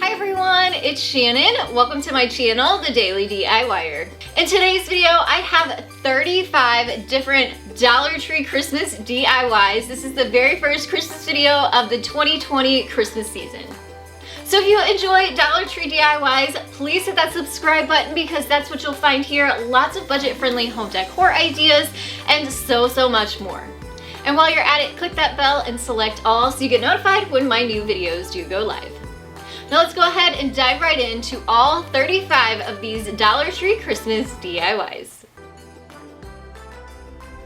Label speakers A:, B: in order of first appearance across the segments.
A: Hi everyone, it's Shannon. Welcome to my channel, The Daily DIYer. In today's video, I have 35 different Dollar Tree Christmas DIYs. This is the very first Christmas video of the 2020 Christmas season. So if you enjoy Dollar Tree DIYs, please hit that subscribe button because that's what you'll find here. Lots of budget-friendly home decor ideas and so much more. And while you're at it, click that bell and select all so you get notified when my new videos do go live. Now let's go ahead and dive right into all 35 of these Dollar Tree Christmas DIYs.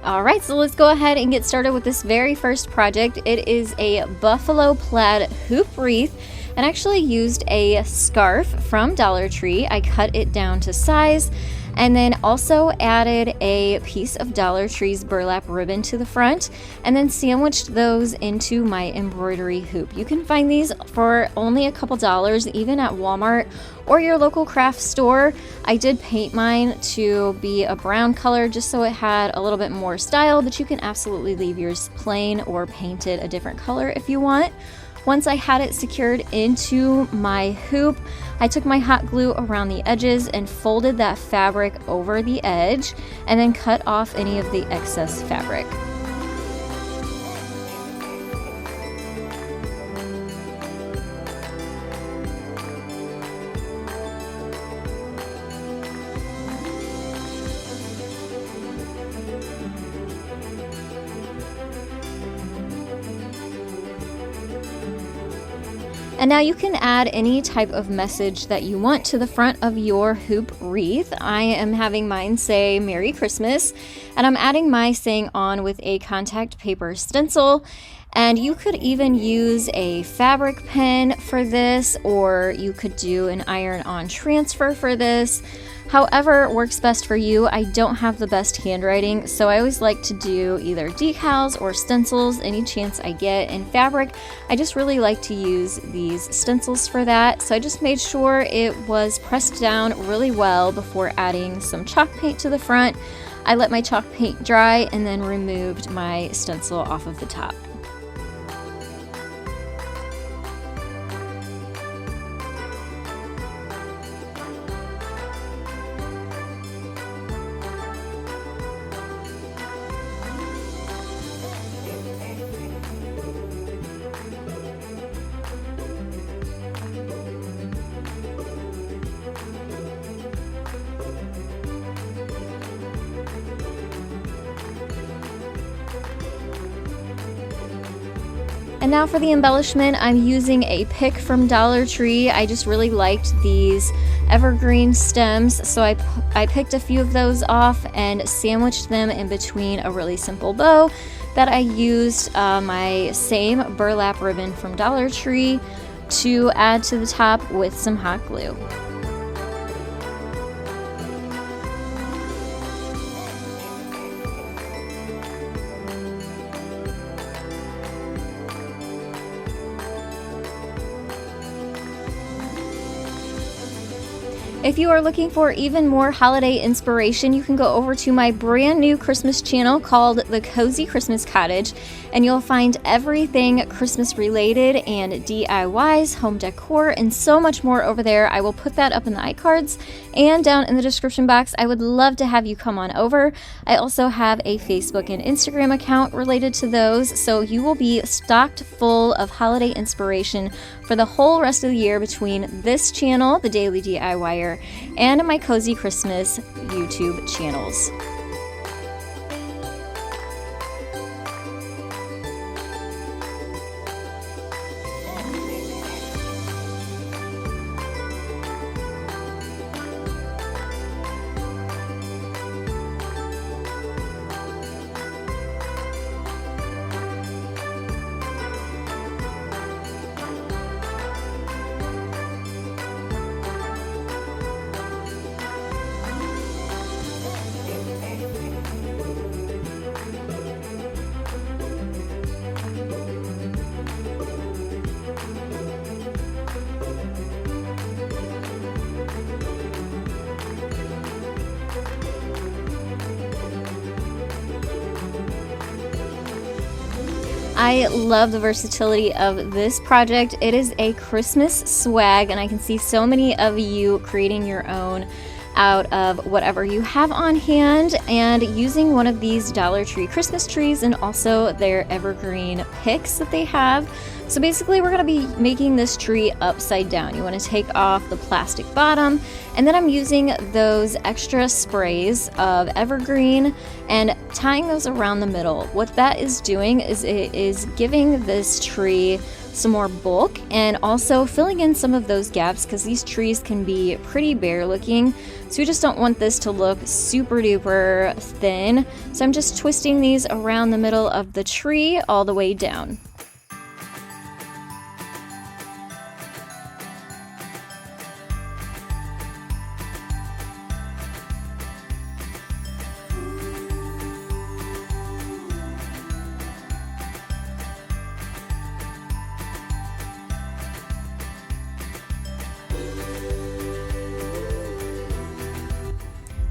A: Alright, so let's go ahead and get started with this very first project. It is a buffalo plaid hoop wreath, and I actually used a scarf from Dollar Tree. I cut it down to size and then also added a piece of Dollar Tree's burlap ribbon to the front and then sandwiched those into my embroidery hoop. You can find these for only a couple dollars even at Walmart or your local craft store. I did paint mine to be a brown color just so it had a little bit more style, but you can absolutely leave yours plain or paint it a different color if you want. Once I had it secured into my hoop, I took my hot glue around the edges and folded that fabric over the edge and then cut off any of the excess fabric. And now you can add any type of message that you want to the front of your hoop wreath. I am having mine say Merry Christmas, and I'm adding my saying on with a contact paper stencil. And you could even use a fabric pen for this, or you could do an iron-on transfer for this. However works best for you. I don't have the best handwriting, so I always like to do either decals or stencils any chance I get. In fabric, I just really like to use these stencils for that. So I just made sure it was pressed down really well before adding some chalk paint to the front. I let my chalk paint dry and then removed my stencil off of the top. And now for the embellishment, I'm using a pick from Dollar Tree. I just really liked these evergreen stems, so I picked a few of those off and sandwiched them in between a really simple bow that I used my same burlap ribbon from Dollar Tree to add to the top with some hot glue. If you are looking for even more holiday inspiration, you can go over to my brand new Christmas channel called The Cozy Christmas Cottage, and you'll find everything Christmas related and DIYs, home decor, and so much more over there. I will put that up in the iCards and down in the description box. I would love to have you come on over. I also have a Facebook and Instagram account related to those, so you will be stocked full of holiday inspiration for the whole rest of the year between this channel, The Daily DIYer, and my Cozy Christmas YouTube channels. I love the versatility of this project. It is a Christmas swag, and I can see so many of you creating your own out of whatever you have on hand and using one of these Dollar Tree Christmas trees and also their evergreen picks that they have. So basically we're going to be making this tree upside down. You want to take off the plastic bottom, and then I'm using those extra sprays of evergreen and tying those around the middle. What that is doing is it is giving this tree some more bulk and also filling in some of those gaps, because these trees can be pretty bare looking, so we just don't want this to look super duper thin. So I'm just twisting these around the middle of the tree all the way down.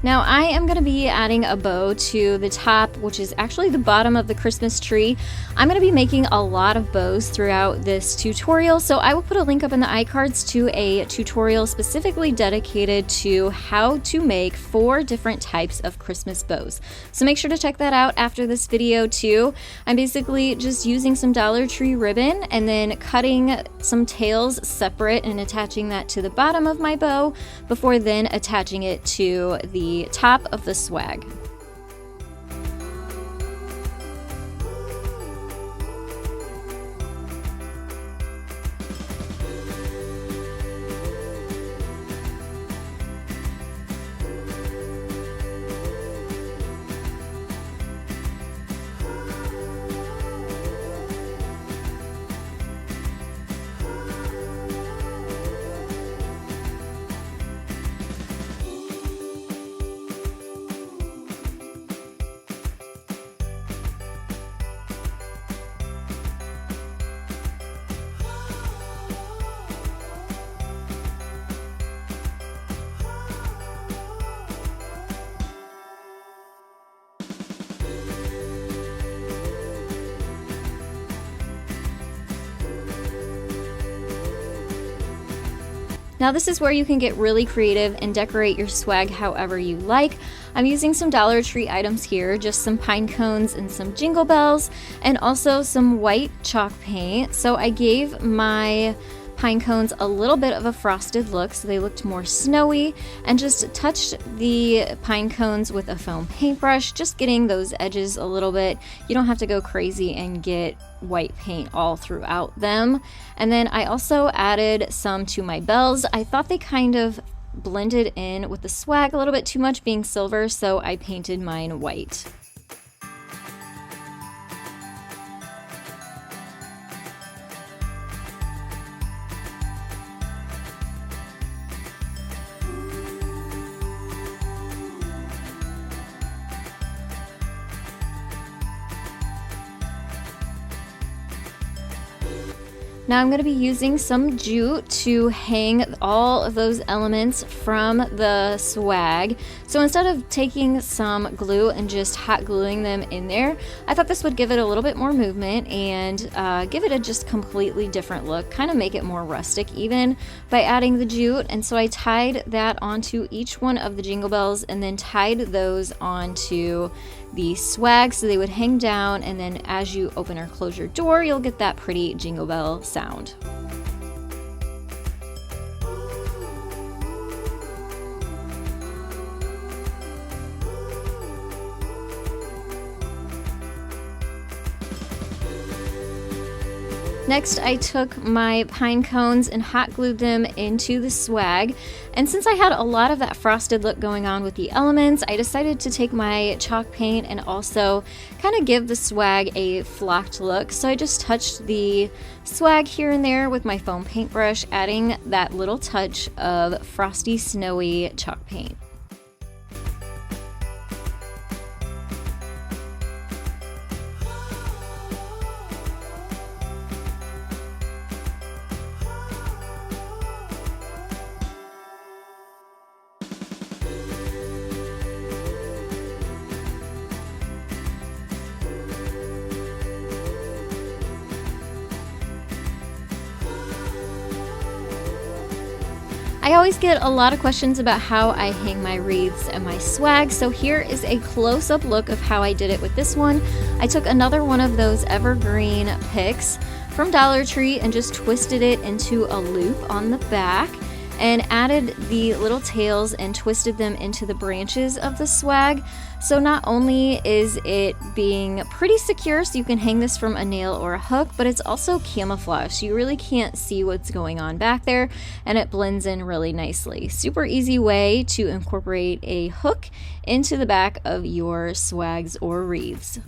A: Now I am going to be adding a bow to the top, which is actually the bottom of the Christmas tree. I'm going to be making a lot of bows throughout this tutorial, so I will put a link up in the iCards to a tutorial specifically dedicated to how to make 4 different types of Christmas bows. So make sure to check that out after this video too. I'm basically just using some Dollar Tree ribbon and then cutting some tails separate and attaching that to the bottom of my bow before then attaching it to the top of the swag. Now this is where you can get really creative and decorate your swag however you like. I'm using some Dollar Tree items here, just some pine cones and some jingle bells, and also some white chalk paint. So I gave my pine cones a little bit of a frosted look, so they looked more snowy, and just touched the pine cones with a foam paintbrush, just getting those edges a little bit. You don't have to go crazy and get white paint all throughout them. And then I also added some to my bells. I thought they kind of blended in with the swag a little bit too much being silver, so I painted mine white. Now I'm going to be using some jute to hang all of those elements from the swag. So instead of taking some glue and just hot gluing them in there, I thought this would give it a little bit more movement and give it a just completely different look, kind of make it more rustic even by adding the jute. And so I tied that onto each one of the jingle bells and then tied those onto the swag so they would hang down, and then as you open or close your door, you'll get that pretty jingle bell sound. Next, I took my pine cones and hot glued them into the swag. And since I had a lot of that frosted look going on with the elements, I decided to take my chalk paint and also kind of give the swag a flocked look. So I just touched the swag here and there with my foam paintbrush, adding that little touch of frosty, snowy chalk paint. I always get a lot of questions about how I hang my wreaths and my swag, so here is a close-up look of how I did it with this one. I took another one of those evergreen picks from Dollar Tree and just twisted it into a loop on the back and added the little tails and twisted them into the branches of the swag. So not only is it being pretty secure, so you can hang this from a nail or a hook, but it's also camouflage, so you really can't see what's going on back there, and it blends in really nicely. Super easy way to incorporate a hook into the back of your swags or wreaths.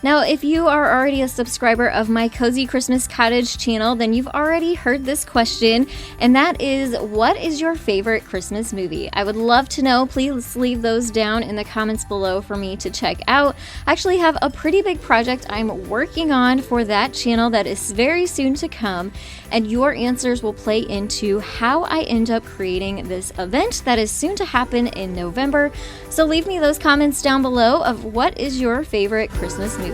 A: Now, if you are already a subscriber of my Cozy Christmas Cottage channel, then you've already heard this question, and that is, what is your favorite Christmas movie? I would love to know. Please leave those down in the comments below for me to check out. I actually have a pretty big project I'm working on for that channel that is very soon to come, and your answers will play into how I end up creating this event that is soon to happen in November. So leave me those comments down below of what is your favorite Christmas movie.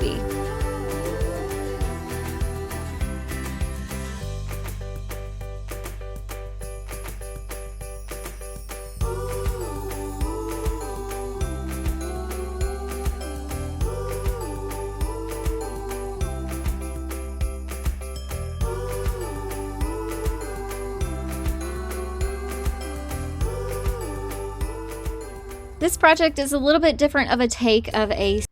A: This project is a little bit different of a take of a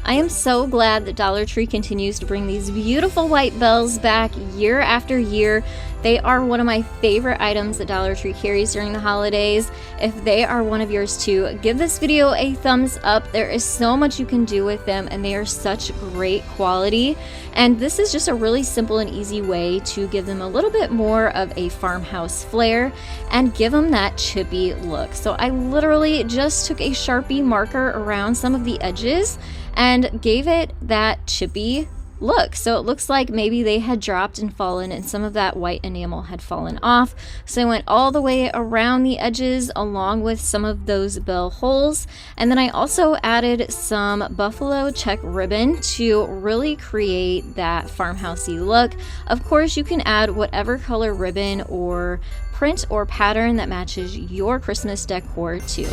A: I am so glad that Dollar Tree continues to bring these beautiful white bells back year after year. They are one of my favorite items that Dollar Tree carries during the holidays. If they are one of yours too, give this video a thumbs up. There is so much you can do with them, and they are such great quality. And this is just a really simple and easy way to give them a little bit more of a farmhouse flair and give them that chippy look. So I literally just took a Sharpie marker around some of the edges and gave it that chippy look. So it looks like maybe they had dropped and fallen and some of that white enamel had fallen off. So I went all the way around the edges along with some of those bell holes. And then I also added some buffalo check ribbon to really create that farmhousey look. Of course, you can add whatever color ribbon or print or pattern that matches your Christmas decor too.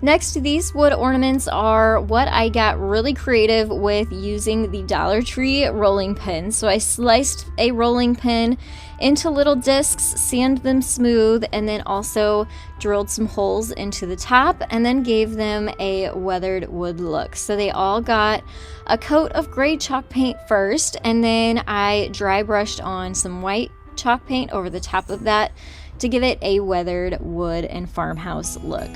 A: Next, these wood ornaments are what I got really creative with using the Dollar Tree rolling pin. So I sliced a rolling pin into little discs, sanded them smooth, and then also drilled some holes into the top and then gave them a weathered wood look. So they all got a coat of gray chalk paint first, and then I dry brushed on some white chalk paint over the top of that to give it a weathered wood and farmhouse look.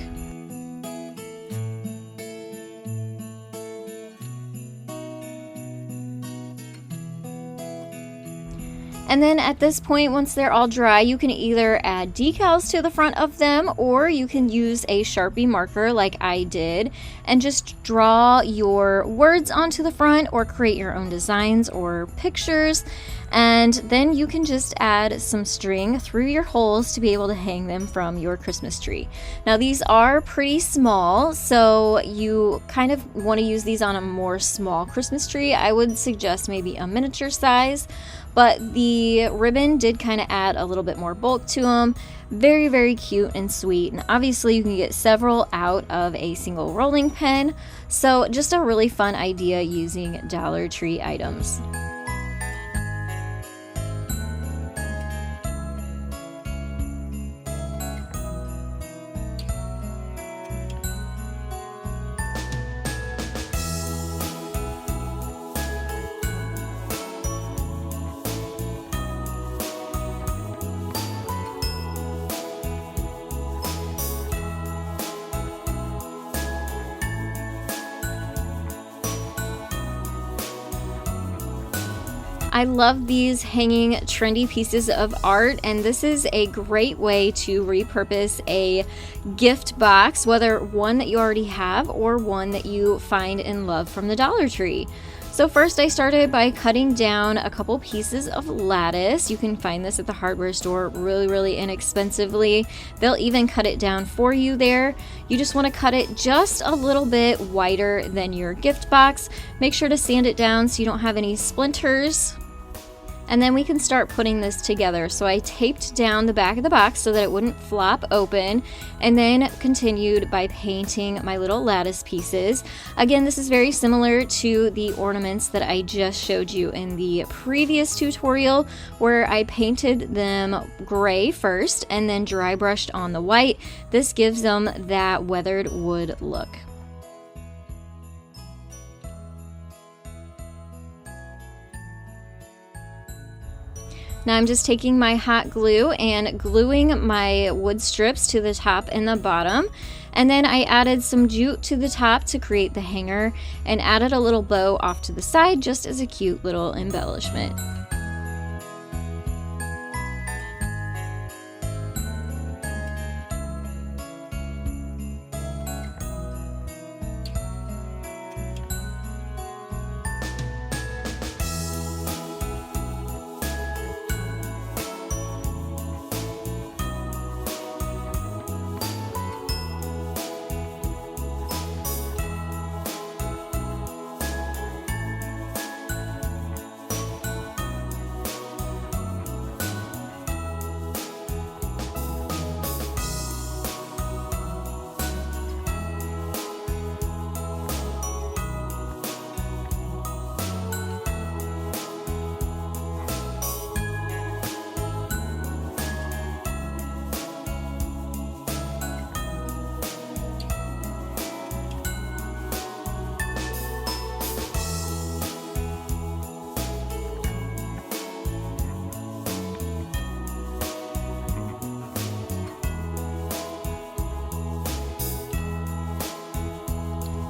A: And then at this point, once they're all dry, you can either add decals to the front of them, or you can use a Sharpie marker like I did and just draw your words onto the front or create your own designs or pictures. And then you can just add some string through your holes to be able to hang them from your Christmas tree. Now these are pretty small, so you kind of want to use these on a more small Christmas tree. I would suggest maybe a miniature size, but the ribbon did kind of add a little bit more bulk to them. Very, very cute and sweet. And obviously you can get several out of a single rolling pin. So just a really fun idea using Dollar Tree items. I love these hanging trendy pieces of art, and this is a great way to repurpose a gift box, whether one that you already have or one that you find and love from the Dollar Tree. So first I started by cutting down a couple pieces of lattice. You can find this at the hardware store really inexpensively. They'll even cut it down for you there. You just want to cut it just a little bit wider than your gift box. Make sure to sand it down so you don't have any splinters. And then we can start putting this together. So I taped down the back of the box so that it wouldn't flop open, and then continued by painting my little lattice pieces. Again, this is very similar to the ornaments that I just showed you in the previous tutorial, where I painted them gray first and then dry brushed on the white. This gives them that weathered wood look. Now I'm just taking my hot glue and gluing my wood strips to the top and the bottom. And then I added some jute to the top to create the hanger and added a little bow off to the side just as a cute little embellishment.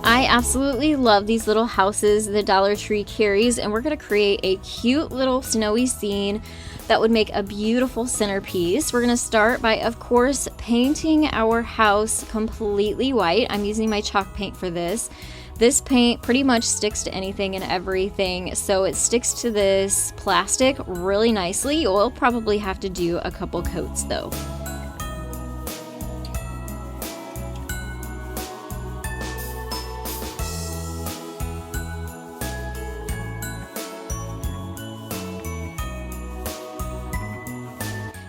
A: I absolutely love these little houses the Dollar Tree carries, and we're going to create a cute little snowy scene that would make a beautiful centerpiece. We're going to start by, of course, painting our house completely white. I'm using my chalk paint for this. This paint pretty much sticks to anything and everything, so it sticks to this plastic really nicely. You'll probably have to do a couple coats though.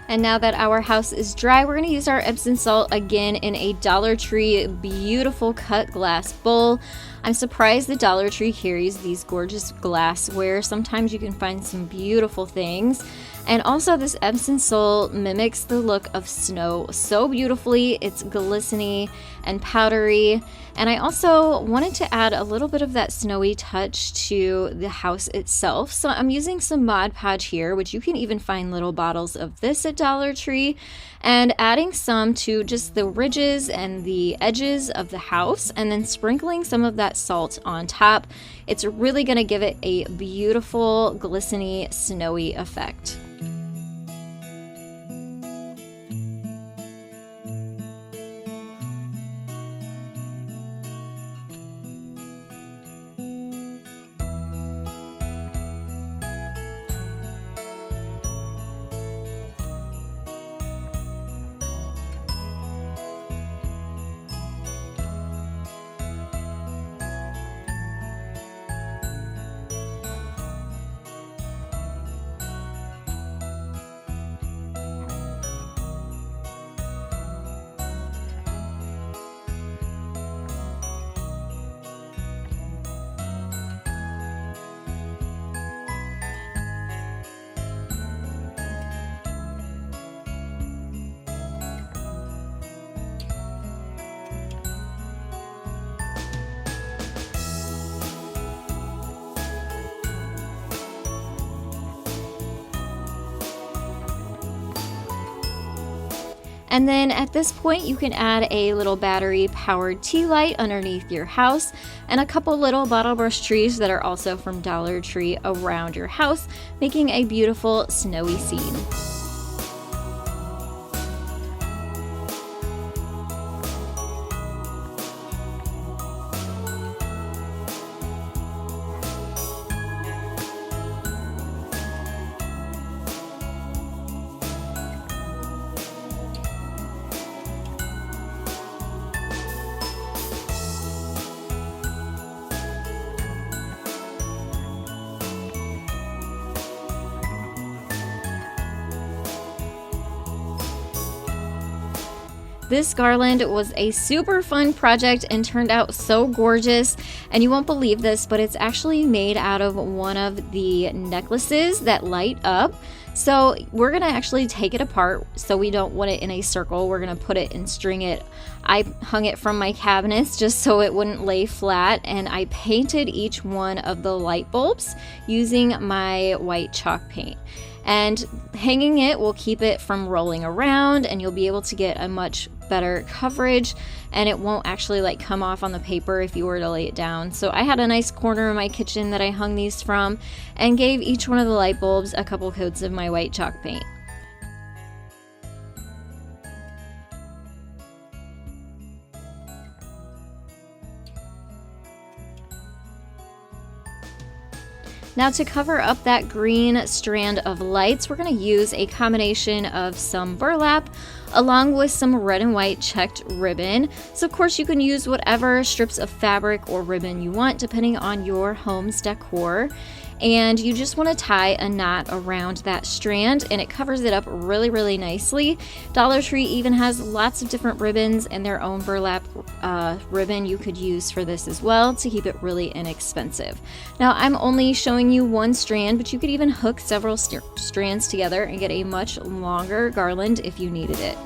A: And now that our house is dry, we're gonna use our Epsom salt again in a Dollar Tree beautiful cut glass bowl. I'm surprised the Dollar Tree carries these gorgeous glassware. Sometimes you can find some beautiful things. And also this Epsom salt mimics the look of snow so beautifully. It's glistening and powdery. And I also wanted to add a little bit of that snowy touch to the house itself. So I'm using some Mod Podge here, which you can even find little bottles of this at Dollar Tree, and adding some to just the ridges and the edges of the house, and then sprinkling some of that salt on top. It's really going to give it a beautiful, glistening, snowy effect. And then at this point you can add a little battery powered tea light underneath your house and a couple little bottle brush trees that are also from Dollar Tree around your house, making a beautiful snowy scene. This garland was a super fun project and turned out so gorgeous, and you won't believe this, but it's actually made out of one of the necklaces that light up. So we're gonna actually take it apart, so we don't want it in a circle. We're gonna put it and string it. I hung it from my cabinets just so it wouldn't lay flat, and I painted each one of the light bulbs using my white chalk paint. And hanging it will keep it from rolling around, and you'll be able to get a much better coverage, and it won't actually like come off on the paper if you were to lay it down. So I had a nice corner in my kitchen that I hung these from and gave each one of the light bulbs a couple coats of my white chalk paint. Now to cover up that green strand of lights, we're going to use a combination of some burlap along with some red and white checked ribbon. So of course you can use whatever strips of fabric or ribbon you want depending on your home's decor. And you just want to tie a knot around that strand, and it covers it up really, really nicely. Dollar Tree even has lots of different ribbons and their own burlap ribbon you could use for this as well to keep it really inexpensive. Now I'm only showing you one strand, but you could even hook several strands together and get a much longer garland if you needed it.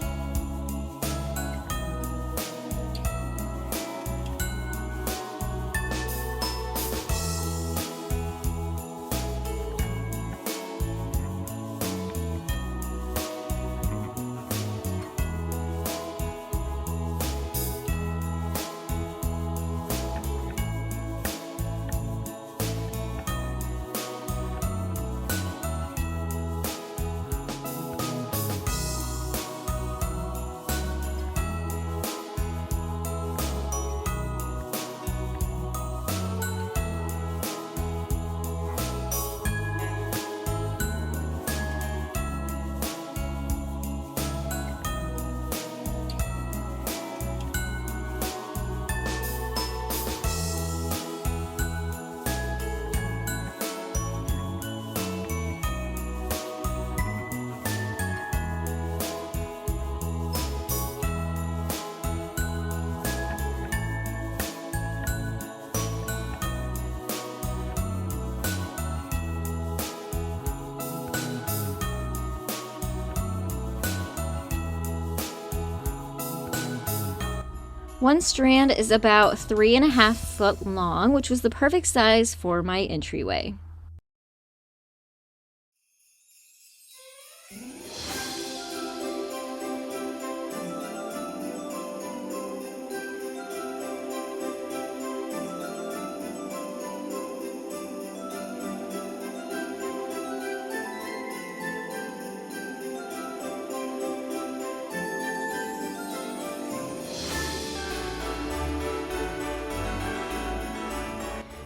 A: One strand is about 3.5 foot long, which was the perfect size for my entryway.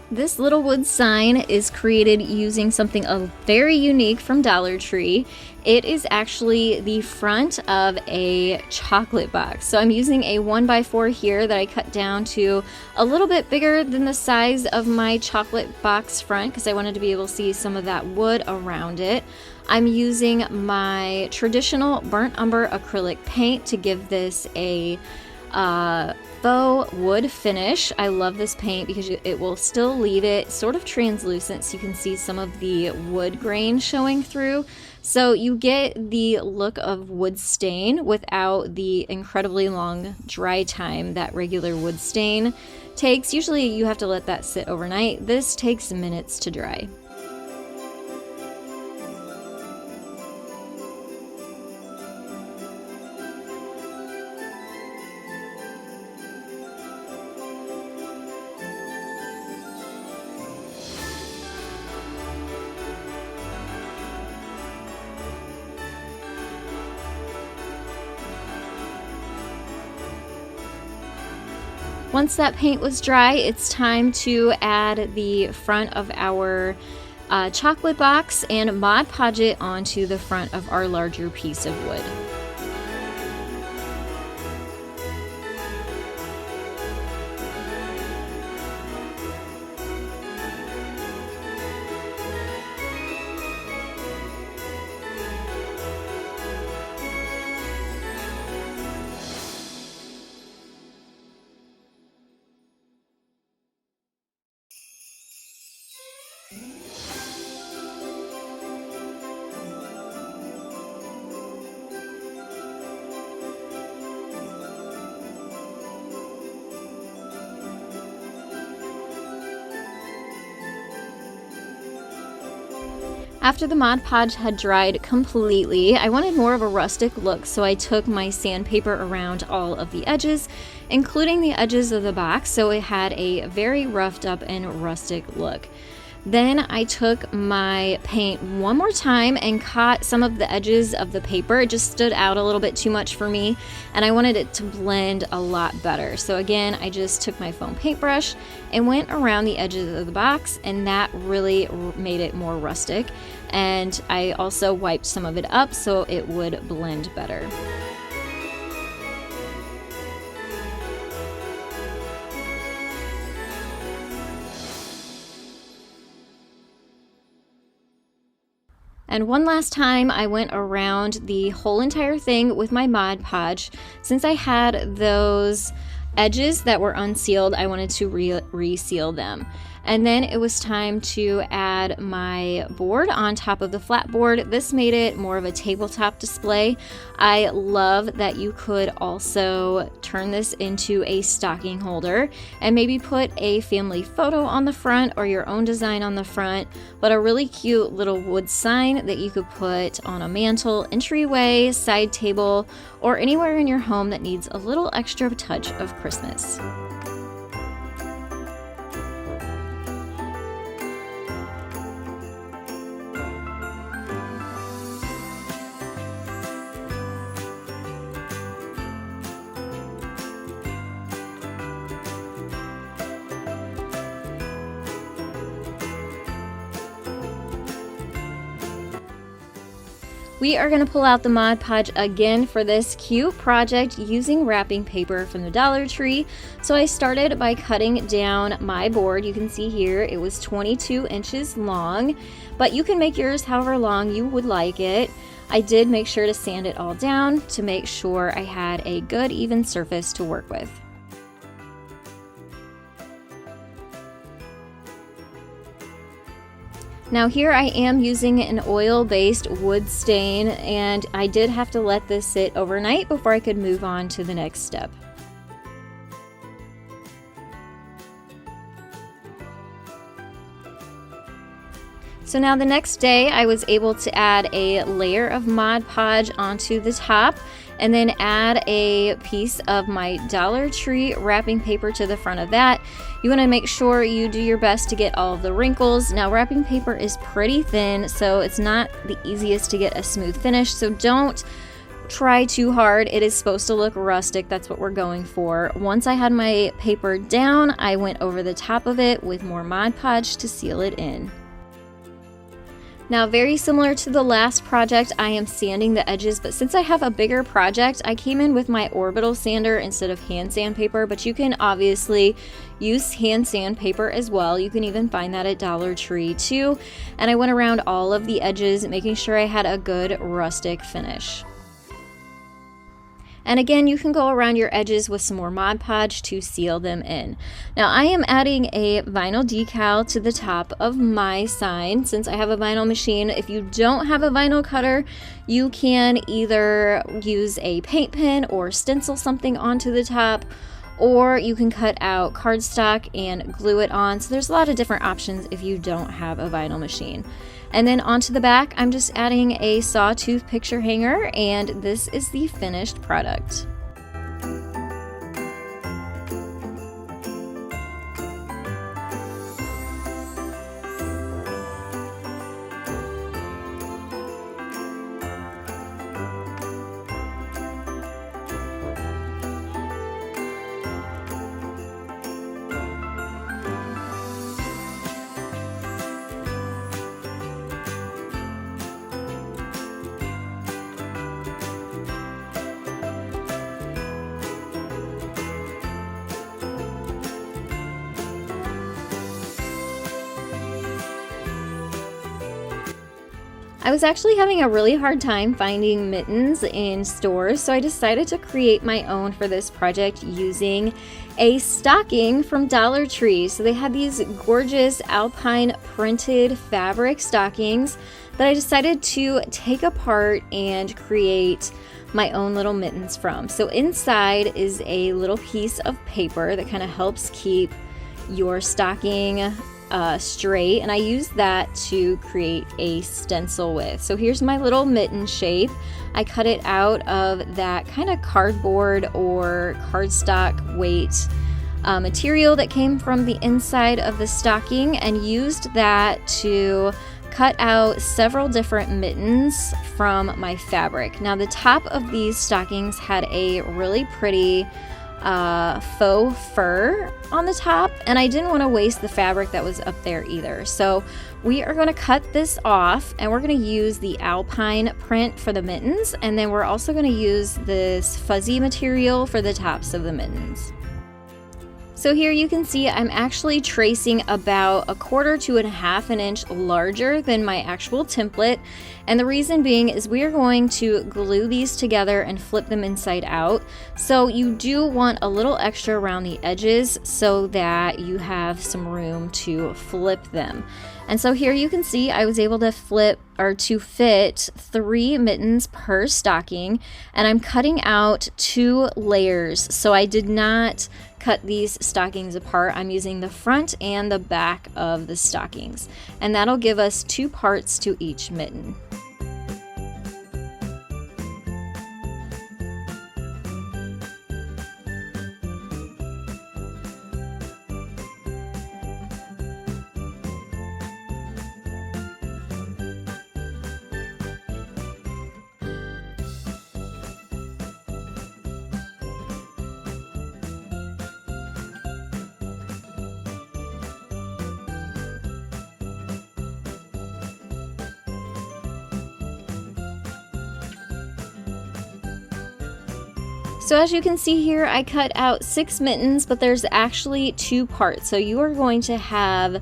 A: This little wood sign is created using something very unique from Dollar Tree. It is actually the front of a chocolate box. So I'm using a 1x4 here that I cut down to a little bit bigger than the size of my chocolate box front because I wanted to be able to see some of that wood around it. I'm using my traditional burnt umber acrylic paint to give this a faux wood finish. I love this paint because it will still leave it sort of translucent so you can see some of the wood grain showing through. So you get the look of wood stain without the incredibly long dry time that regular wood stain takes. Usually you have to let that sit overnight. This takes minutes to dry. Once that paint was dry, it's time to add the front of our chocolate box and Mod Podge it onto the front of our larger piece of wood. After the Mod Podge had dried completely, I wanted more of a rustic look, so I took my sandpaper around all of the edges, including the edges of the box, so it had a very roughed up and rustic look. Then I took my paint one more time and caught some of the edges of the paper. It just stood out a little bit too much for me, and I wanted it to blend a lot better. So again, I just took my foam paintbrush and went around the edges of the box, and that really made it more rustic. And I also wiped some of it up so it would blend better. And one last time I went around the whole entire thing with my Mod Podge. Since I had those edges that were unsealed, I wanted to reseal them. And then it was time to add my board on top of the flat board. This made it more of a tabletop display. I love that you could also turn this into a stocking holder and maybe put a family photo on the front or your own design on the front, but a really cute little wood sign that you could put on a mantle, entryway, side table, or anywhere in your home that needs a little extra touch of Christmas. We are going to pull out the Mod Podge again for this cute project using wrapping paper from the Dollar Tree. So I started by cutting down my board. You can see here it was 22 inches long, but you can make yours however long you would like it. I did make sure to sand it all down to make sure I had a good even surface to work with. Now here I am using an oil-based wood stain, and I did have to let this sit overnight before I could move on to the next step. So now the next day I was able to add a layer of Mod Podge onto the top and then add a piece of my Dollar Tree wrapping paper to the front of that. You want to make sure you do your best to get all of the wrinkles. Now wrapping paper is pretty thin, so it's not the easiest to get a smooth finish, so don't try too hard. It is supposed to look rustic. That's what we're going for. Once I had my paper down, I went over the top of it with more Mod Podge to seal it in. Now, very similar to the last project, I am sanding the edges, but since I have a bigger project, I came in with my orbital sander instead of hand sandpaper, but you can obviously use hand sandpaper as well. You can even find that at Dollar Tree too. And I went around all of the edges, making sure I had a good rustic finish. And again, you can go around your edges with some more Mod Podge to seal them in. Now I am adding a vinyl decal to the top of my sign since I have a vinyl machine. If you don't have a vinyl cutter, you can either use a paint pen or stencil something onto the top, or you can cut out cardstock and glue it on. So there's a lot of different options if you don't have a vinyl machine. And then onto the back, I'm just adding a sawtooth picture hanger, and this is the finished product. I was actually having a really hard time finding mittens in stores, so I decided to create my own for this project using a stocking from Dollar Tree. So they had these gorgeous alpine printed fabric stockings that I decided to take apart and create my own little mittens from. So inside is a little piece of paper that kind of helps keep your stocking straight, and I used that to create a stencil with. So here's my little mitten shape. I cut it out of that kind of cardboard or cardstock weight material that came from the inside of the stocking, and used that to cut out several different mittens from my fabric. Now the top of these stockings had a really pretty faux fur on the top, and I didn't want to waste the fabric that was up there either. So we are going to cut this off, and we're going to use the alpine print for the mittens, and then we're also going to use this fuzzy material for the tops of the mittens. So here you can see I'm actually tracing about 1/4 to 1/2 inch larger than my actual template. And the reason being is we are going to glue these together and flip them inside out. So you do want a little extra around the edges so that you have some room to flip them. And so here you can see I was able to fit 3 mittens per stocking, and I'm cutting out 2 layers. So I did not cut these stockings apart. I'm using the front and the back of the stockings, and that'll give us 2 parts to each mitten. So as you can see here, I cut out 6 mittens, but there's actually 2 parts. So you are going to have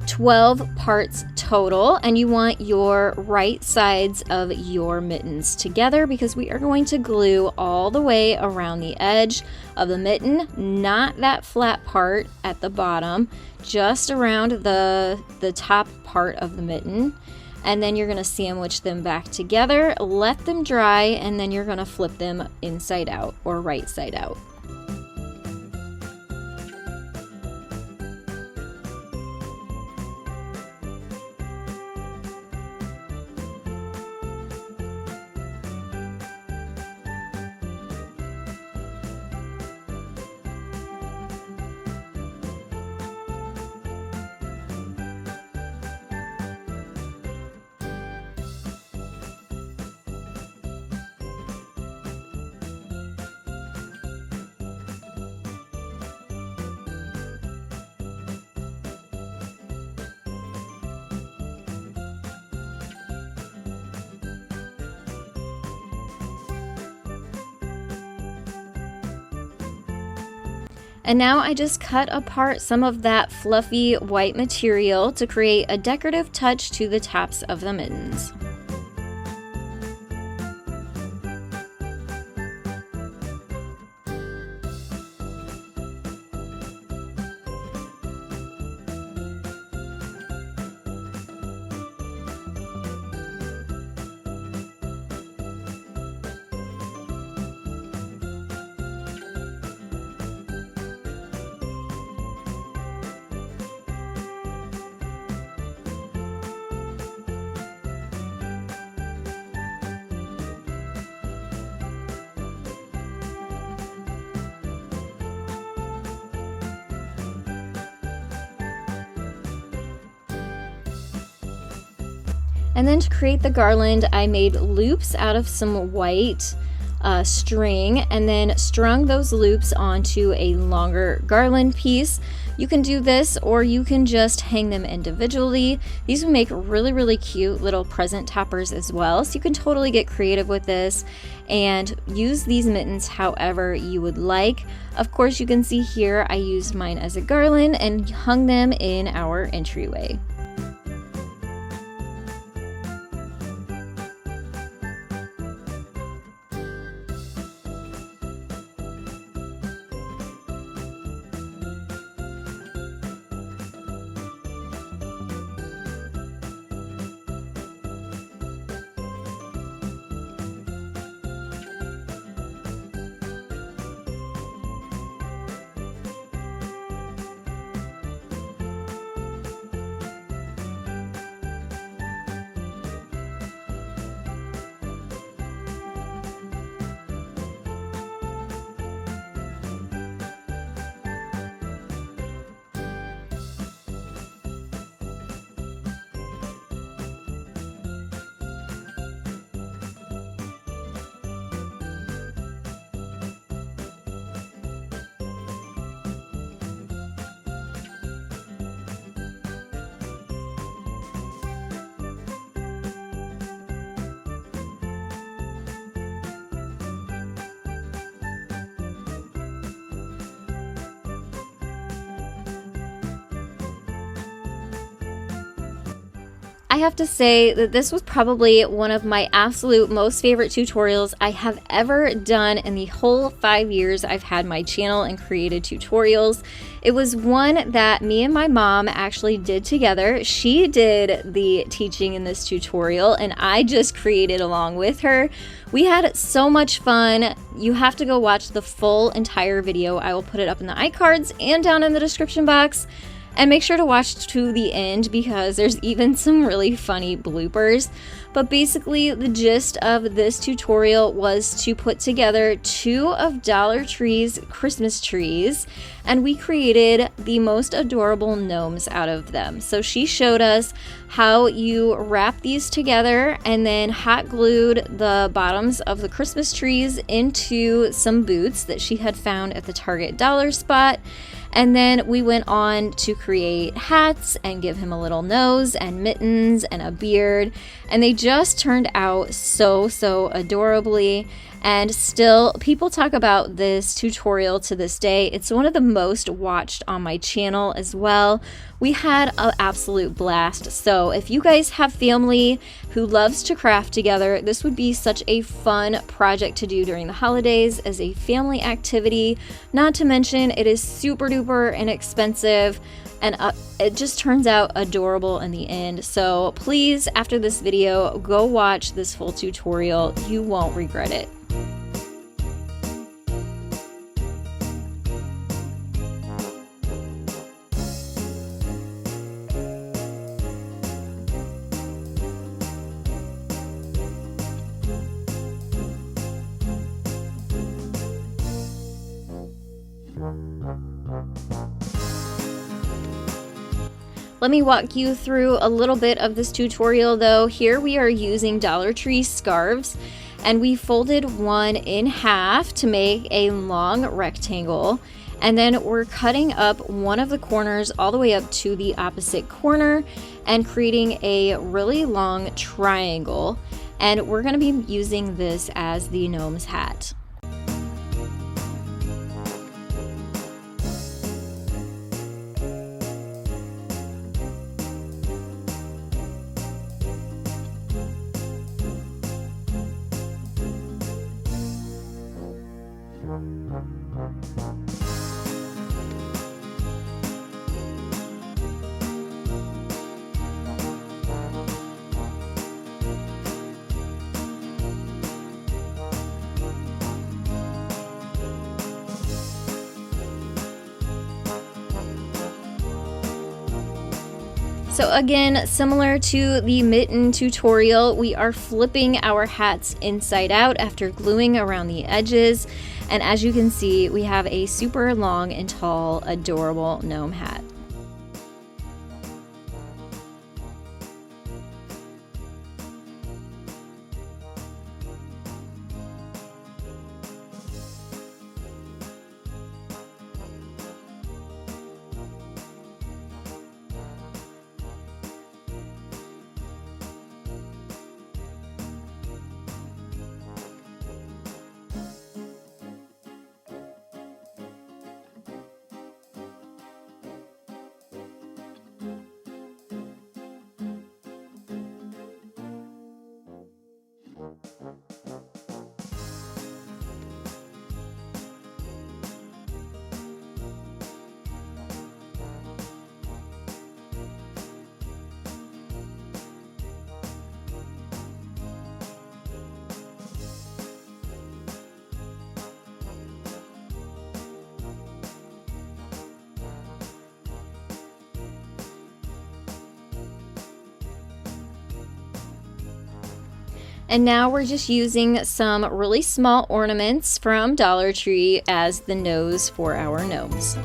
A: 12 parts total, and you want your right sides of your mittens together because we are going to glue all the way around the edge of the mitten, not that flat part at the bottom, just around the top part of the mitten. And then you're going to sandwich them back together, let them dry, and then you're going to flip them inside out or right side out. And now I just cut apart some of that fluffy white material to create a decorative touch to the tops of the mittens. And then to create the garland, I made loops out of some white string and then strung those loops onto a longer garland piece. You can do this or you can just hang them individually. These would make really cute little present toppers as well. So you can totally get creative with this and use these mittens however you would like. Of course, you can see here I used mine as a garland and hung them in our entryway. I have to say that this was probably one of my absolute most favorite tutorials I have ever done in the whole 5 years I've had my channel and created tutorials. It was one that me and my mom actually did together. She did the teaching in this tutorial and I just created along with her. We had so much fun. You have to go watch the full entire video. I will put it up in the iCards and down in the description box. And make sure to watch to the end because there's even some really funny bloopers. But basically the gist of this tutorial was to put together 2 of Dollar Tree's Christmas trees, and we created the most adorable gnomes out of them. So she showed us how you wrap these together and then hot glued the bottoms of the Christmas trees into some boots that she had found at the Target dollar spot. And then we went on to create hats and give him a little nose and mittens and a beard. And they just turned out so adorably. And still, people talk about this tutorial to this day. It's one of the most watched on my channel as well. We had an absolute blast. So if you guys have family who loves to craft together, this would be such a fun project to do during the holidays as a family activity. Not to mention, it is super duper inexpensive. And it just turns out adorable in the end. So please, after this video, go watch this full tutorial. You won't regret it. Let me walk you through a little bit of this tutorial though. Here we are using Dollar Tree scarves and we folded one in half to make a long rectangle. And then we're cutting up one of the corners all the way up to the opposite corner and creating a really long triangle. And we're going to be using this as the gnome's hat. So again, similar to the mitten tutorial, we are flipping our hats inside out after gluing around the edges. And as you can see, we have a super long and tall, adorable gnome hat. And now we're just using some really small ornaments from Dollar Tree as the nose for our gnomes.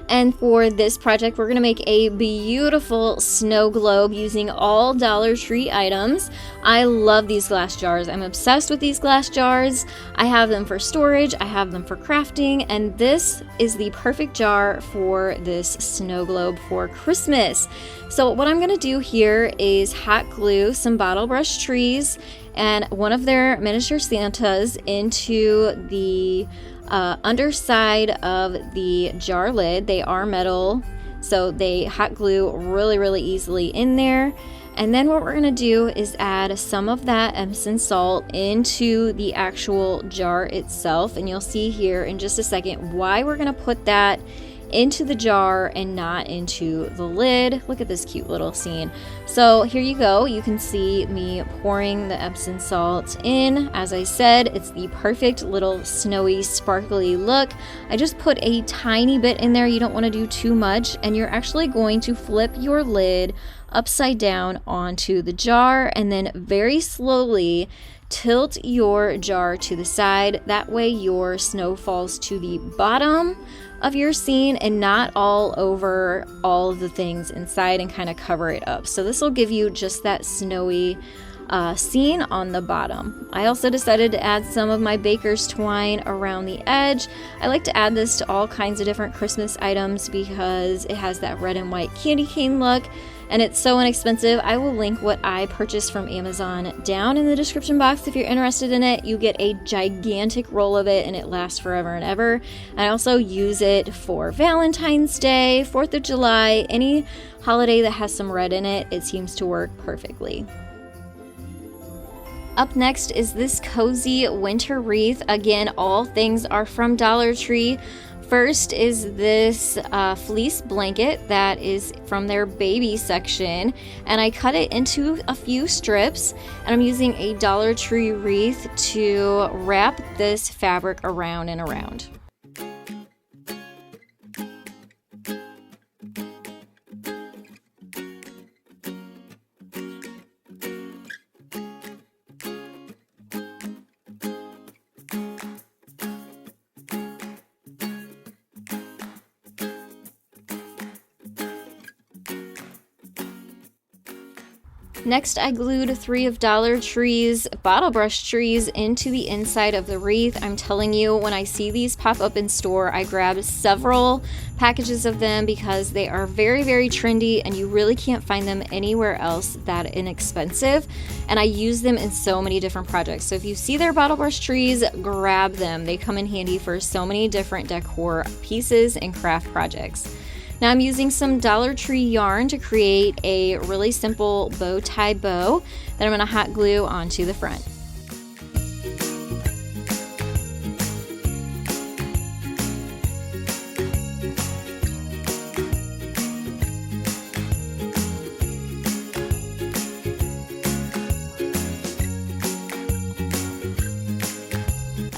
A: And for this project, we're going to make a beautiful snow globe using all Dollar Tree items. I love these glass jars. I'm obsessed with these glass jars. I have them for storage, I have them for crafting, and this is the perfect jar for this snow globe for Christmas. So what I'm going to do here is hot glue some bottle brush trees and one of their miniature Santas into the underside of the jar lid. They are metal, so they hot glue really easily in there. And then what we're going to do is add some of that Epsom salt into the actual jar itself, and you'll see here in just a second why we're going to put that into the jar and not into the lid. Look at this cute little scene. So here you go. You can see me pouring the Epsom salt in. As I said, it's the perfect little snowy, sparkly look. I just put a tiny bit in there. You don't want to do too much, and you're actually going to flip your lid upside down onto the jar and then very slowly tilt your jar to the side. That way your snow falls to the bottom of your scene and not all over all of the things inside and kind of cover it up. So this will give you just that snowy scene on the bottom. I also decided to add some of my baker's twine around the edge. I like to add this to all kinds of different Christmas items because it has that red and white candy cane look. and it's so inexpensive. I will link what I purchased from Amazon down in the description box if you're interested in it. You get a gigantic roll of it and it lasts forever and ever. I also use it for Valentine's Day, 4th of July, any holiday that has some red in it. It seems to work perfectly. Up next is this cozy winter wreath. Again, all things are from Dollar Tree. First is this fleece blanket that is from their baby section, and I cut it into a few strips, and I'm using a Dollar Tree wreath to wrap this fabric around and around. Next, I glued 3 of Dollar Tree's bottle brush trees into the inside of the wreath. I'm telling you, when I see these pop up in store, I grab several packages of them because they are very, very trendy and you really can't find them anywhere else that inexpensive. And I use them in so many different projects. So if you see their bottle brush trees, grab them. They come in handy for so many different decor pieces and craft projects. Now I'm using some Dollar Tree yarn to create a really simple bow tie bow that I'm going to hot glue onto the front.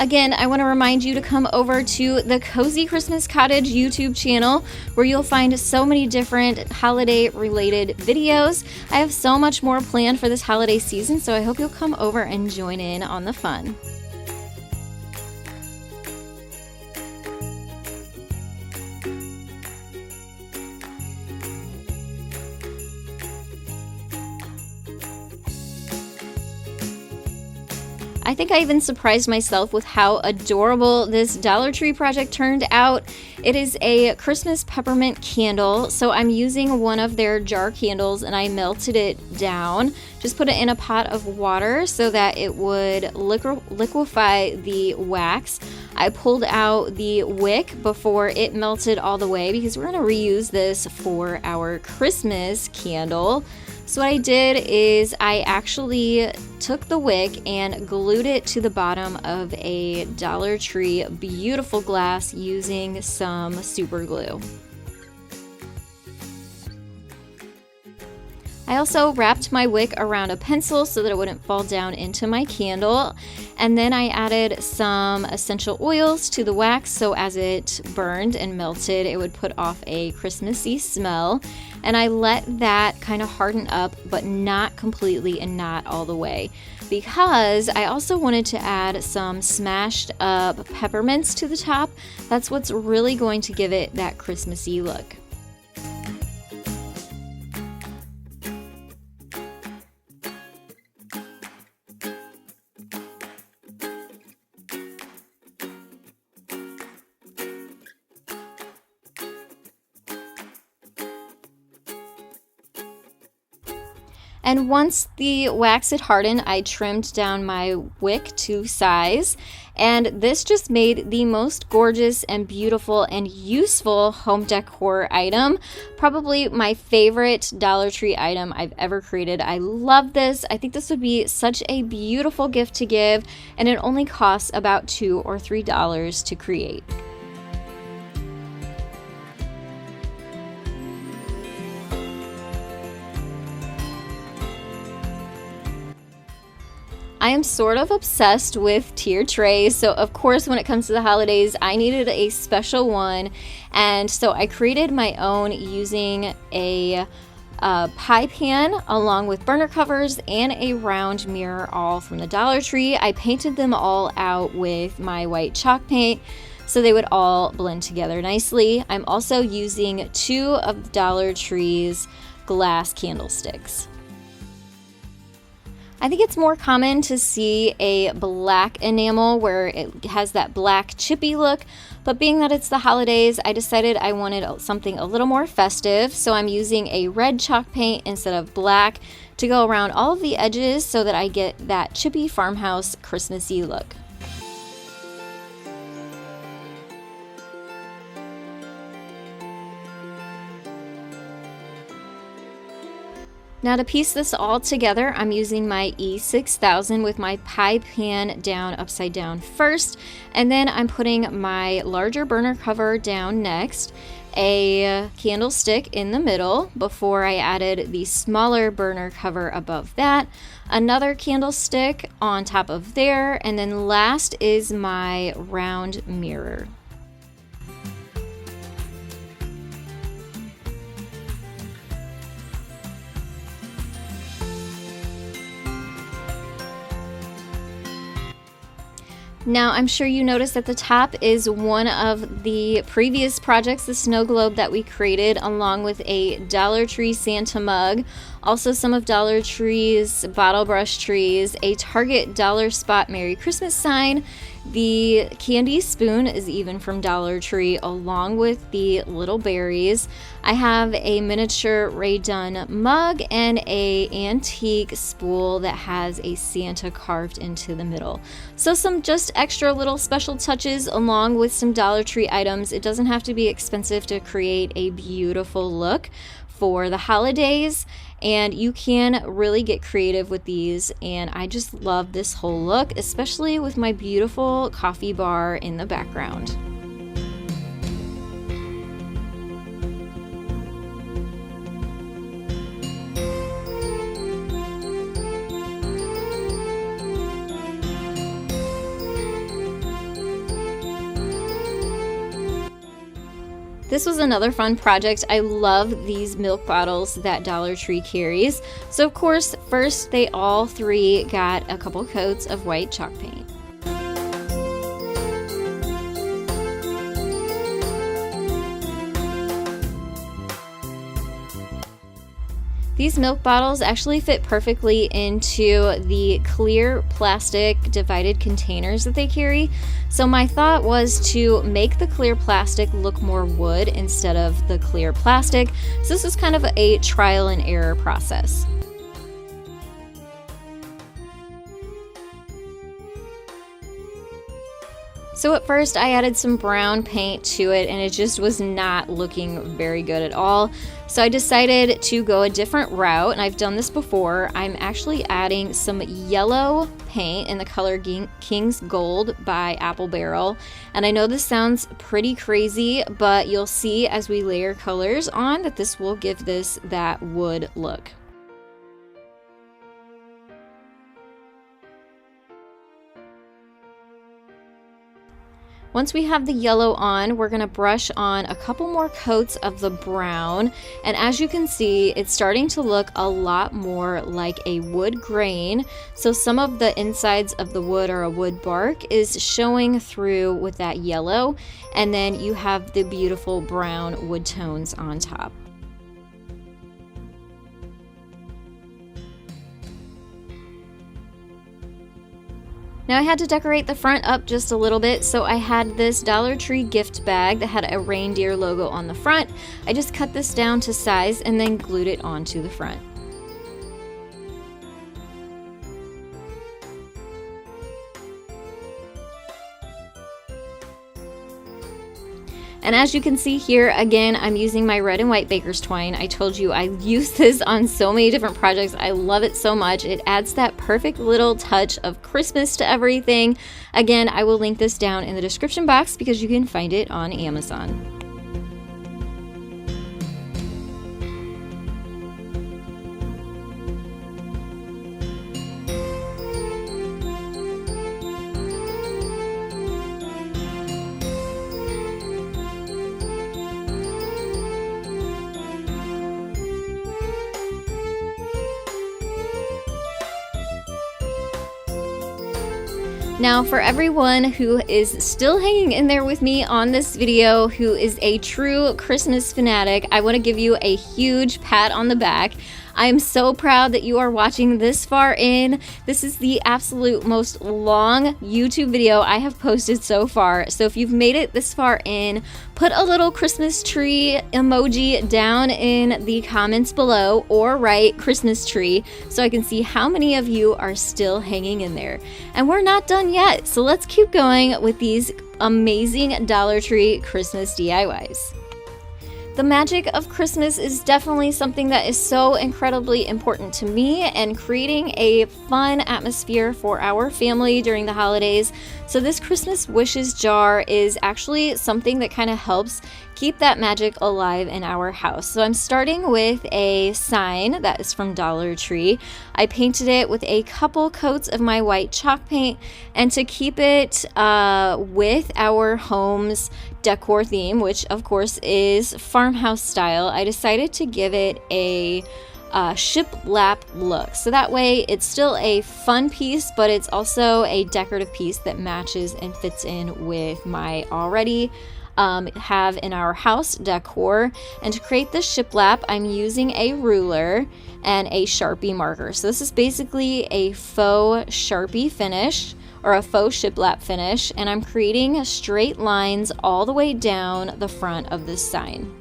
A: Again, I want to remind you to come over to the Cozy Christmas Cottage YouTube channel where you'll find so many different holiday related videos. I have so much more planned for this holiday season, so I hope you'll come over and join in on the fun. I think I even surprised myself with how adorable this Dollar Tree project turned out. It is a Christmas peppermint candle, so I'm using one of their jar candles and I melted it down. Just put it in a pot of water so that it would liquefy the wax. I pulled out the wick before it melted all the way because we're going to reuse this for our Christmas candle. So what I did is I actually took the wick and glued it to the bottom of a Dollar Tree beautiful glass using some super glue. I also wrapped my wick around a pencil so that it wouldn't fall down into my candle. And then I added some essential oils to the wax so as it burned and melted, it would put off a Christmassy smell. And I let that kind of harden up, but not completely and not all the way, because I also wanted to add some smashed up peppermints to the top. That's what's really going to give it that Christmassy look. And once the wax had hardened, I trimmed down my wick to size, and this just made the most gorgeous and beautiful and useful home decor item. Probably my favorite Dollar Tree item I've ever created. I love this. I think this would be such a beautiful gift to give, and it only costs about $2 or $3 to create. I am sort of obsessed with tiered trays, so of course when it comes to the holidays I needed a special one, and so I created my own using a pie pan along with burner covers and a round mirror, all from the Dollar Tree. I painted them all out with my white chalk paint so they would all blend together nicely. I'm also using 2 of Dollar Tree's glass candlesticks. I think it's more common to see a black enamel where it has that black chippy look, but being that it's the holidays, I decided I wanted something a little more festive, so I'm using a red chalk paint instead of black to go around all of the edges so that I get that chippy farmhouse Christmassy look. Now to piece this all together, I'm using my E6000 with my pie pan down upside down first, and then I'm putting my larger burner cover down next, a candlestick in the middle before I added the smaller burner cover above that, another candlestick on top of there, and then last is my round mirror. Now, I'm sure you noticed at the top is one of the previous projects, the snow globe that we created, along with a Dollar Tree Santa mug, also some of Dollar Tree's bottle brush trees, a Target Dollar Spot Merry Christmas sign. The candy spoon is even from Dollar Tree, along with the little berries. I have a miniature Rae Dunn mug and a antique spool that has a Santa carved into the middle. So some just extra little special touches along with some Dollar Tree items. It doesn't have to be expensive to create a beautiful look for the holidays, and you can really get creative with these, and I just love this whole look, especially with my beautiful coffee bar in the background. This was another fun project. I love these milk bottles that Dollar Tree carries. So of course, first they all three got a couple coats of white chalk paint. These milk bottles actually fit perfectly into the clear plastic divided containers that they carry. So my thought was to make the clear plastic look more wood instead of the clear plastic. So this is kind of a trial and error process. So at first I added some brown paint to it and it just was not looking very good at all. So I decided to go a different route, and I've done this before. I'm actually adding some yellow paint in the color King's Gold by Apple Barrel. And I know this sounds pretty crazy, but you'll see as we layer colors on that this will give this that wood look. Once we have the yellow on, we're going to brush on a couple more coats of the brown, and as you can see, it's starting to look a lot more like a wood grain. So some of the insides of the wood or a wood bark is showing through with that yellow, and then you have the beautiful brown wood tones on top. Now I had to decorate the front up just a little bit, so I had this Dollar Tree gift bag that had a reindeer logo on the front. I just cut this down to size and then glued it onto the front. And as you can see here, again, I'm using my red and white baker's twine. I told you I use this on so many different projects. I love it so much. It adds that perfect little touch of Christmas to everything. Again, I will link this down in the description box because you can find it on Amazon. Now, for everyone who is still hanging in there with me on this video, who is a true Christmas fanatic, I want to give you a huge pat on the back. I'm so proud that you are watching this far in. This is the absolute most long YouTube video I have posted so far. So if you've made it this far in, put a little Christmas tree emoji down in the comments below, or write Christmas tree so I can see how many of you are still hanging in there. And we're not done yet, so let's keep going with these amazing Dollar Tree Christmas DIYs. The magic of Christmas is definitely something that is so incredibly important to me, and creating a fun atmosphere for our family during the holidays. So this Christmas wishes jar is actually something that kind of helps keep that magic alive in our house. So I'm starting with a sign that is from Dollar Tree. I painted it with a couple coats of my white chalk paint, and to keep it with our home's decor theme, which of course is farmhouse style, I decided to give it a shiplap look. So that way it's still a fun piece, but it's also a decorative piece that matches and fits in with my already have in our house decor. And to create the shiplap, I'm using a ruler and a Sharpie marker. So this is basically a faux Sharpie finish, or a faux shiplap finish, and I'm creating straight lines all the way down the front of this sign.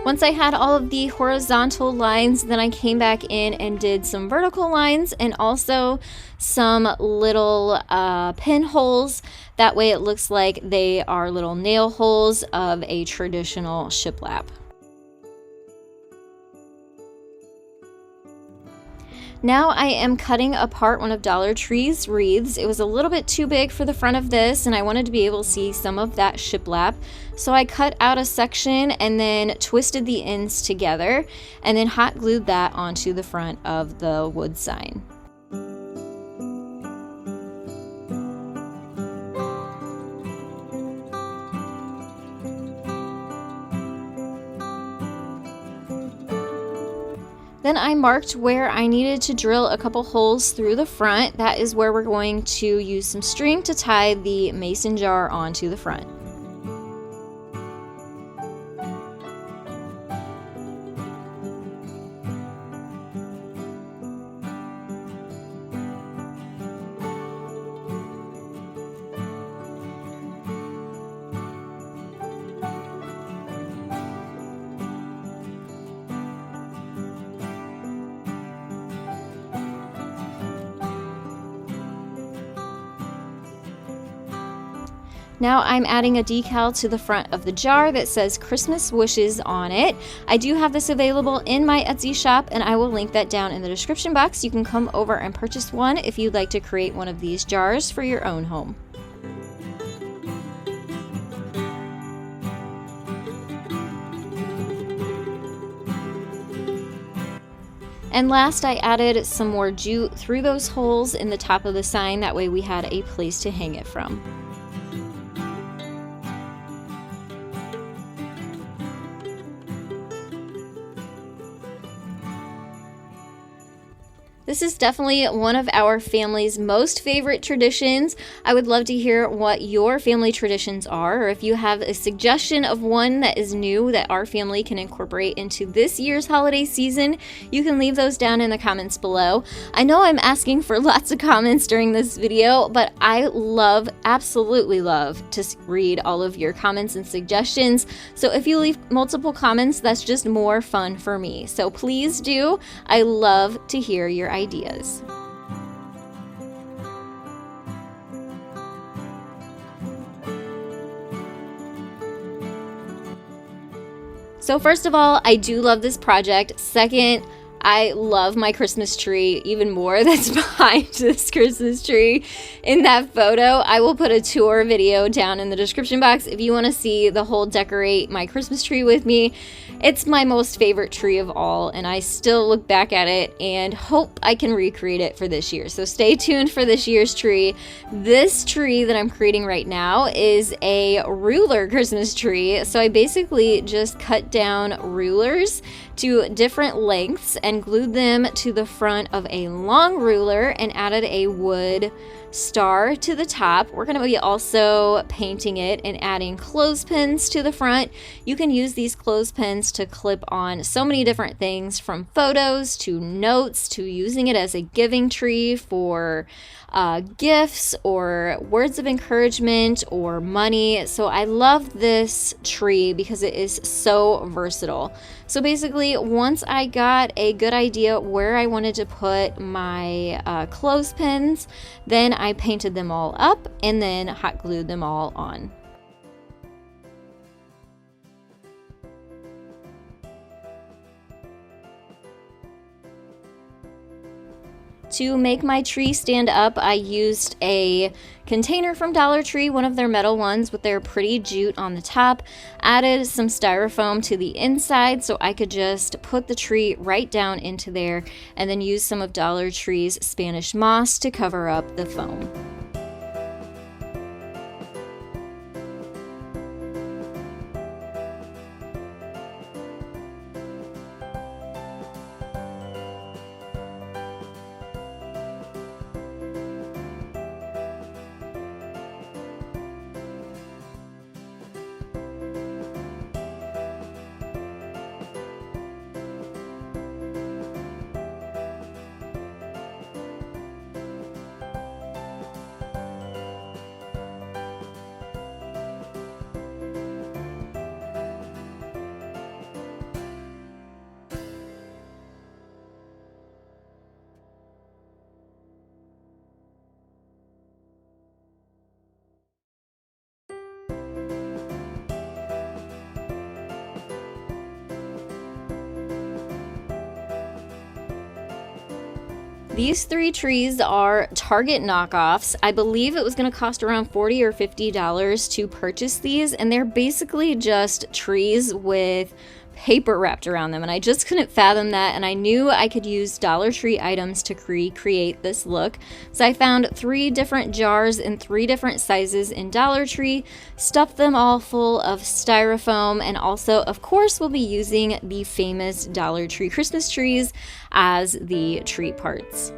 A: Once I had all of the horizontal lines, then I came back in and did some vertical lines and also some little pinholes. That way it looks like they are little nail holes of a traditional shiplap. Now I am cutting apart one of Dollar Tree's wreaths. It was a little bit too big for the front of this, and I wanted to be able to see some of that shiplap. So I cut out a section and then twisted the ends together and then hot glued that onto the front of the wood sign. Then I marked where I needed to drill a couple holes through the front. That is where we're going to use some string to tie the mason jar onto the front. Now I'm adding a decal to the front of the jar that says Christmas Wishes on it. I do have this available in my Etsy shop, and I will link that down in the description box. You can come over and purchase one if you'd like to create one of these jars for your own home. And last, I added some more jute through those holes in the top of the sign. That way we had a place to hang it from. This is definitely one of our family's most favorite traditions. I would love to hear what your family traditions are, or if you have a suggestion of one that is new that our family can incorporate into this year's holiday season, you can leave those down in the comments below. I know I'm asking for lots of comments during this video, but I absolutely love to read all of your comments and suggestions. So if you leave multiple comments, that's just more fun for me. So please do. I love to hear your ideas. So first of all, I do love this project. Second, I love my Christmas tree even more that's behind this Christmas tree in that photo. I will put a tour video down in the description box if you want to see the whole decorate my Christmas tree with me. It's my most favorite tree of all, and I still look back at it and hope I can recreate it for this year. So stay tuned for this year's tree. This tree that I'm creating right now is a ruler Christmas tree. So I basically just cut down rulers to different lengths and glued them to the front of a long ruler and added a wood star to the top. We're going to be also painting it and adding clothespins to the front. You can use these clothespins to clip on so many different things, from photos to notes to using it as a giving tree for gifts or words of encouragement or money. So I love this tree because it is so versatile. So basically, once I got a good idea where I wanted to put my clothespins, then I painted them all up and then hot glued them all on. To make my tree stand up, I used a container from Dollar Tree, one of their metal ones with their pretty jute on the top, added some styrofoam to the inside so I could just put the tree right down into there, and then use some of Dollar Tree's Spanish moss to cover up the foam. These 3 trees are Target knockoffs. I believe it was going to cost around $40 or $50 to purchase these, and they're basically just trees with paper wrapped around them, and I just couldn't fathom that, and I knew I could use Dollar Tree items to recreate this look. So I found 3 different jars in 3 different sizes in Dollar Tree, stuffed them all full of styrofoam, and also, of course, we'll be using the famous Dollar Tree Christmas trees as the tree parts.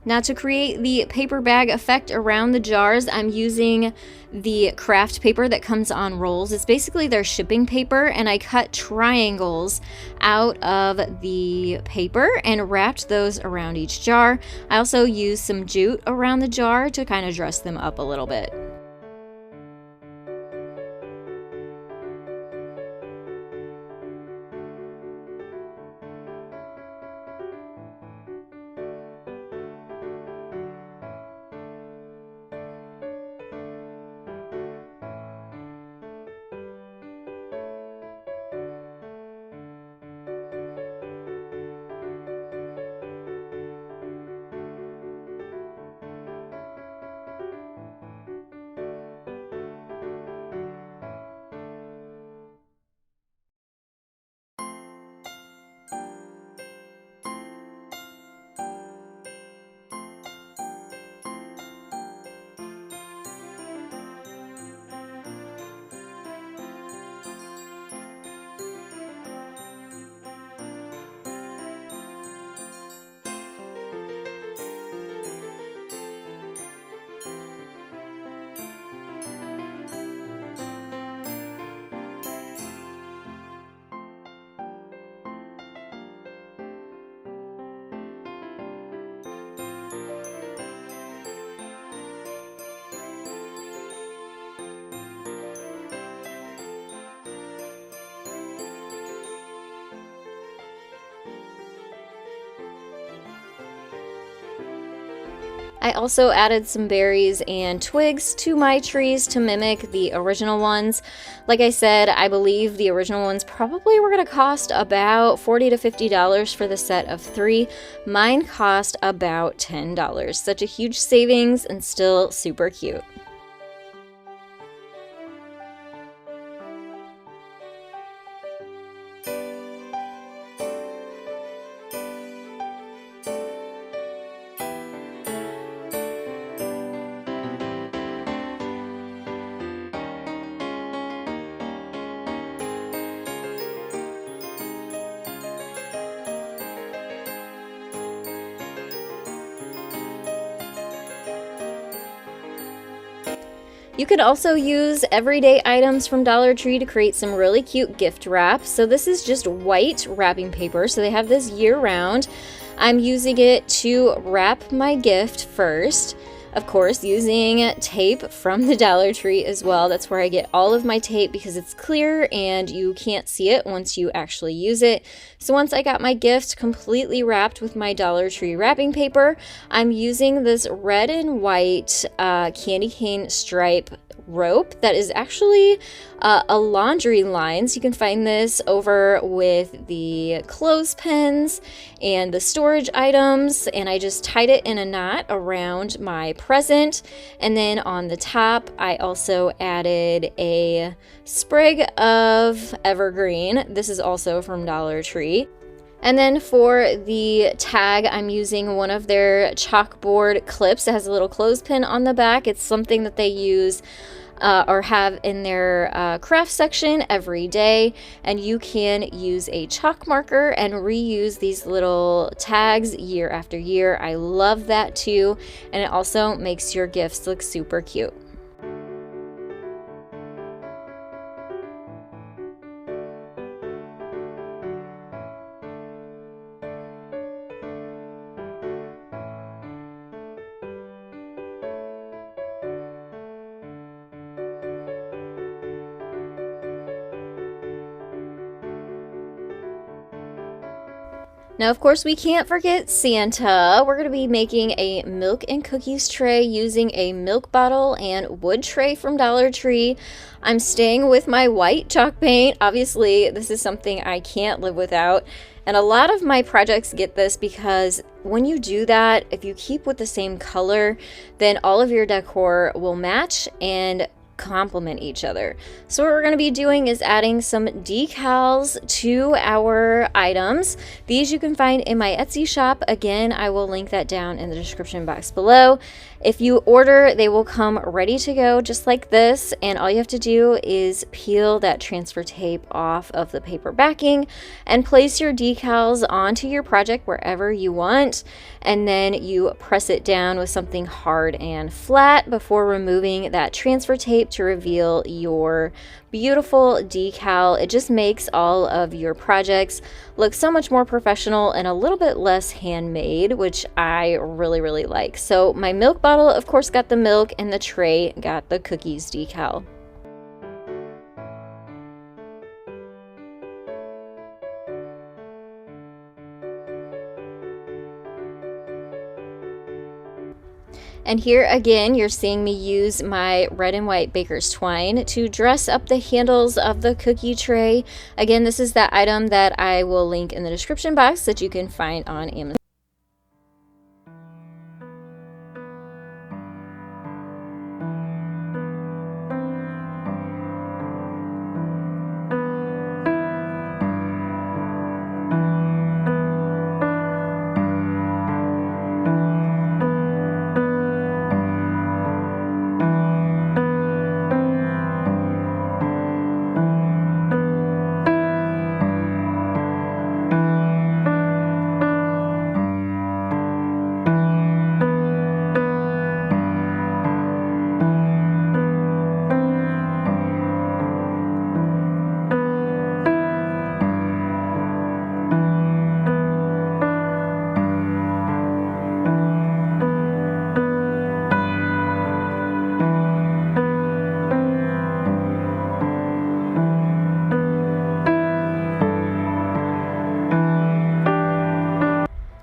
A: Now, to create the paper bag effect around the jars, I'm using the craft paper that comes on rolls. It's basically their shipping paper, and I cut triangles out of the paper and wrapped those around each jar. I also used some jute around the jar to kind of dress them up a little bit. I also added some berries and twigs to my trees to mimic the original ones. Like I said, I believe the original ones probably were going to cost about $40 to $50 for the set of 3. Mine cost about $10. Such a huge savings and still super cute. You could also use everyday items from Dollar Tree to create some really cute gift wrap. So this is just white wrapping paper, so they have this year round. I'm using it to wrap my gift first. Of course, using tape from the Dollar Tree as well. That's where I get all of my tape because it's clear and you can't see it once you actually use it. So once I got my gift completely wrapped with my Dollar Tree wrapping paper, I'm using this red and white candy cane stripe rope that is actually a laundry line. So you can find this over with the clothespins and the storage items, and I just tied it in a knot around my present. And then on the top I also added a sprig of evergreen. This is also from Dollar Tree. And then for the tag, I'm using one of their chalkboard clips. It has a little clothespin on the back. It's something that they use or have in their craft section every day, and you can use a chalk marker and reuse these little tags year after year. I love that too, and it also makes your gifts look super cute. Now, of course, we can't forget Santa. We're going to be making a milk and cookies tray using a milk bottle and wood tray from Dollar Tree. I'm staying with my white chalk paint. Obviously, this is something I can't live without. And a lot of my projects get this because when you do that, if you keep with the same color, then all of your decor will match and complement each other. So what we're going to be doing is adding some decals to our items. These you can find in my Etsy shop. Again, I will link that down in the description box below. If you order, they will come ready to go just like this, and all you have to do is peel that transfer tape off of the paper backing and place your decals onto your project wherever you want, and then you press it down with something hard and flat before removing that transfer tape to reveal your beautiful decal. It just makes all of your projects look so much more professional and a little bit less handmade, which I really like. So my milk bottle, of course, got the milk, and the tray got the cookies decal. And here again, you're seeing me use my red and white baker's twine to dress up the handles of the cookie tray. Again, this is that item that I will link in the description box that you can find on Amazon.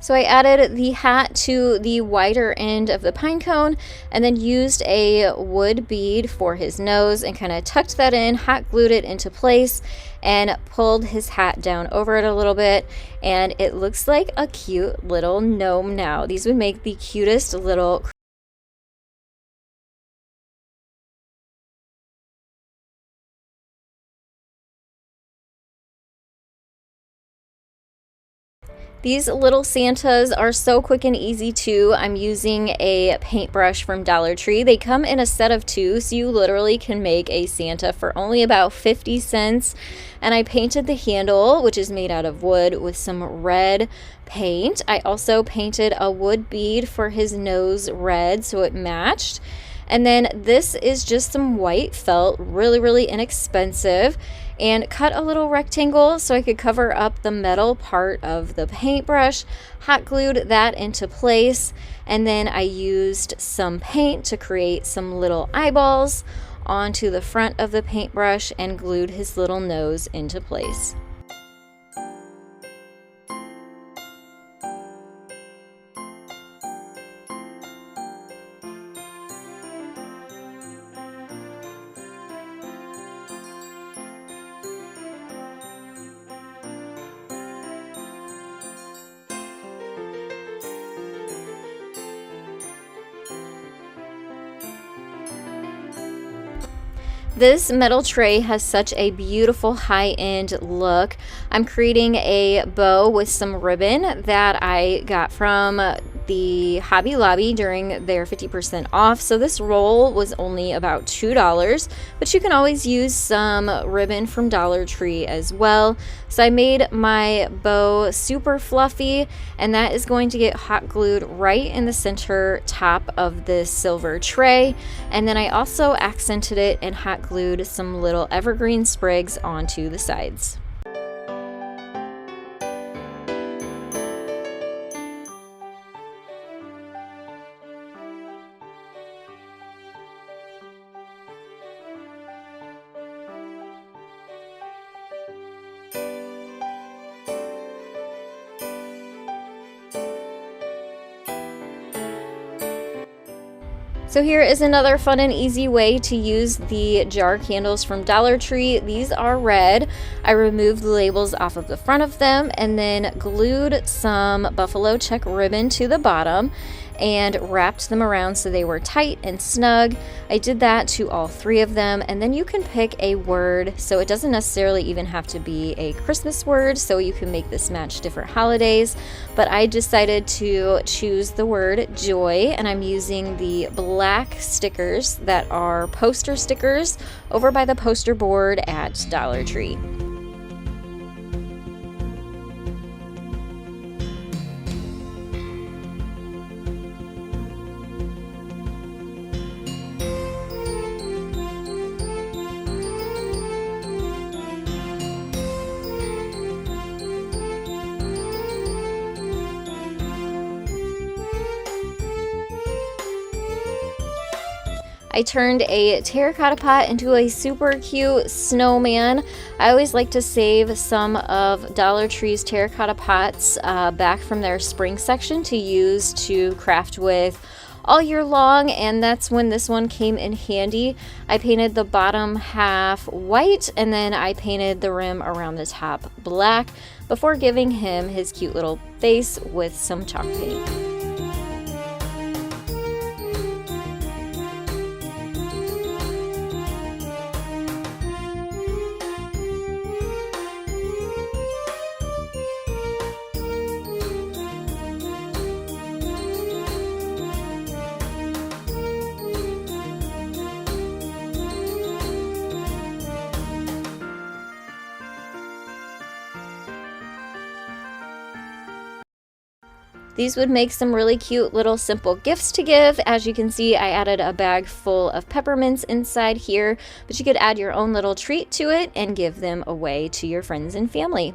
A: So I added the hat to the wider end of the pine cone and then used a wood bead for his nose and kind of tucked that in, hot glued it into place, and pulled his hat down over it a little bit, and it looks like a cute little gnome now. These would make the cutest little These little Santas are so quick and easy too. I'm using a paintbrush from Dollar Tree. They come in a set of 2, so you literally can make a Santa for only about 50 cents. And I painted the handle, which is made out of wood, with some red paint. I also painted a wood bead for his nose red so it matched. And then this is just some white felt, really inexpensive, and cut a little rectangle so I could cover up the metal part of the paintbrush, hot glued that into place, and then I used some paint to create some little eyeballs onto the front of the paintbrush and glued his little nose into place. This metal tray has such a beautiful high-end look. I'm creating a bow with some ribbon that I got from the Hobby Lobby during their 50% off. So this roll was only about $2, but you can always use some ribbon from Dollar Tree as well. So I made my bow super fluffy, and that is going to get hot glued right in the center top of this silver tray. And then I also accented it and hot glued some little evergreen sprigs onto the sides. So here is another fun and easy way to use the jar candles from Dollar Tree. These are red. I removed the labels off of the front of them and then glued some buffalo check ribbon to the bottom and wrapped them around so they were tight and snug. I did that to all 3 of them, and then you can pick a word, so it doesn't necessarily even have to be a Christmas word, so you can make this match different holidays. But I decided to choose the word joy, and I'm using the black stickers that are poster stickers over by the poster board at Dollar Tree. I turned a terracotta pot into a super cute snowman. I always like to save some of Dollar Tree's terracotta pots back from their spring section to use to craft with all year long, and that's when this one came in handy. I painted the bottom half white and then I painted the rim around the top black before giving him his cute little face with some chalk paint. These would make some really cute little simple gifts to give. As you can see, I added a bag full of peppermints inside here, but you could add your own little treat to it and give them away to your friends and family.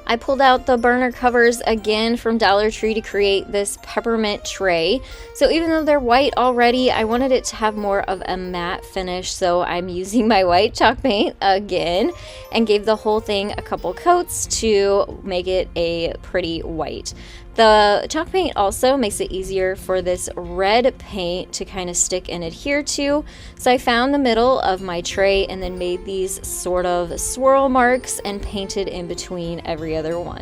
A: I pulled out the burner covers again from Dollar Tree to create this peppermint tray. So even though they're white already, I wanted it to have more of a matte finish, so I'm using my white chalk paint again and gave the whole thing a couple coats to make it a pretty white. The chalk paint also makes it easier for this red paint to kind of stick and adhere to. So I found the middle of my tray and then made these sort of swirl marks and painted in between every other one.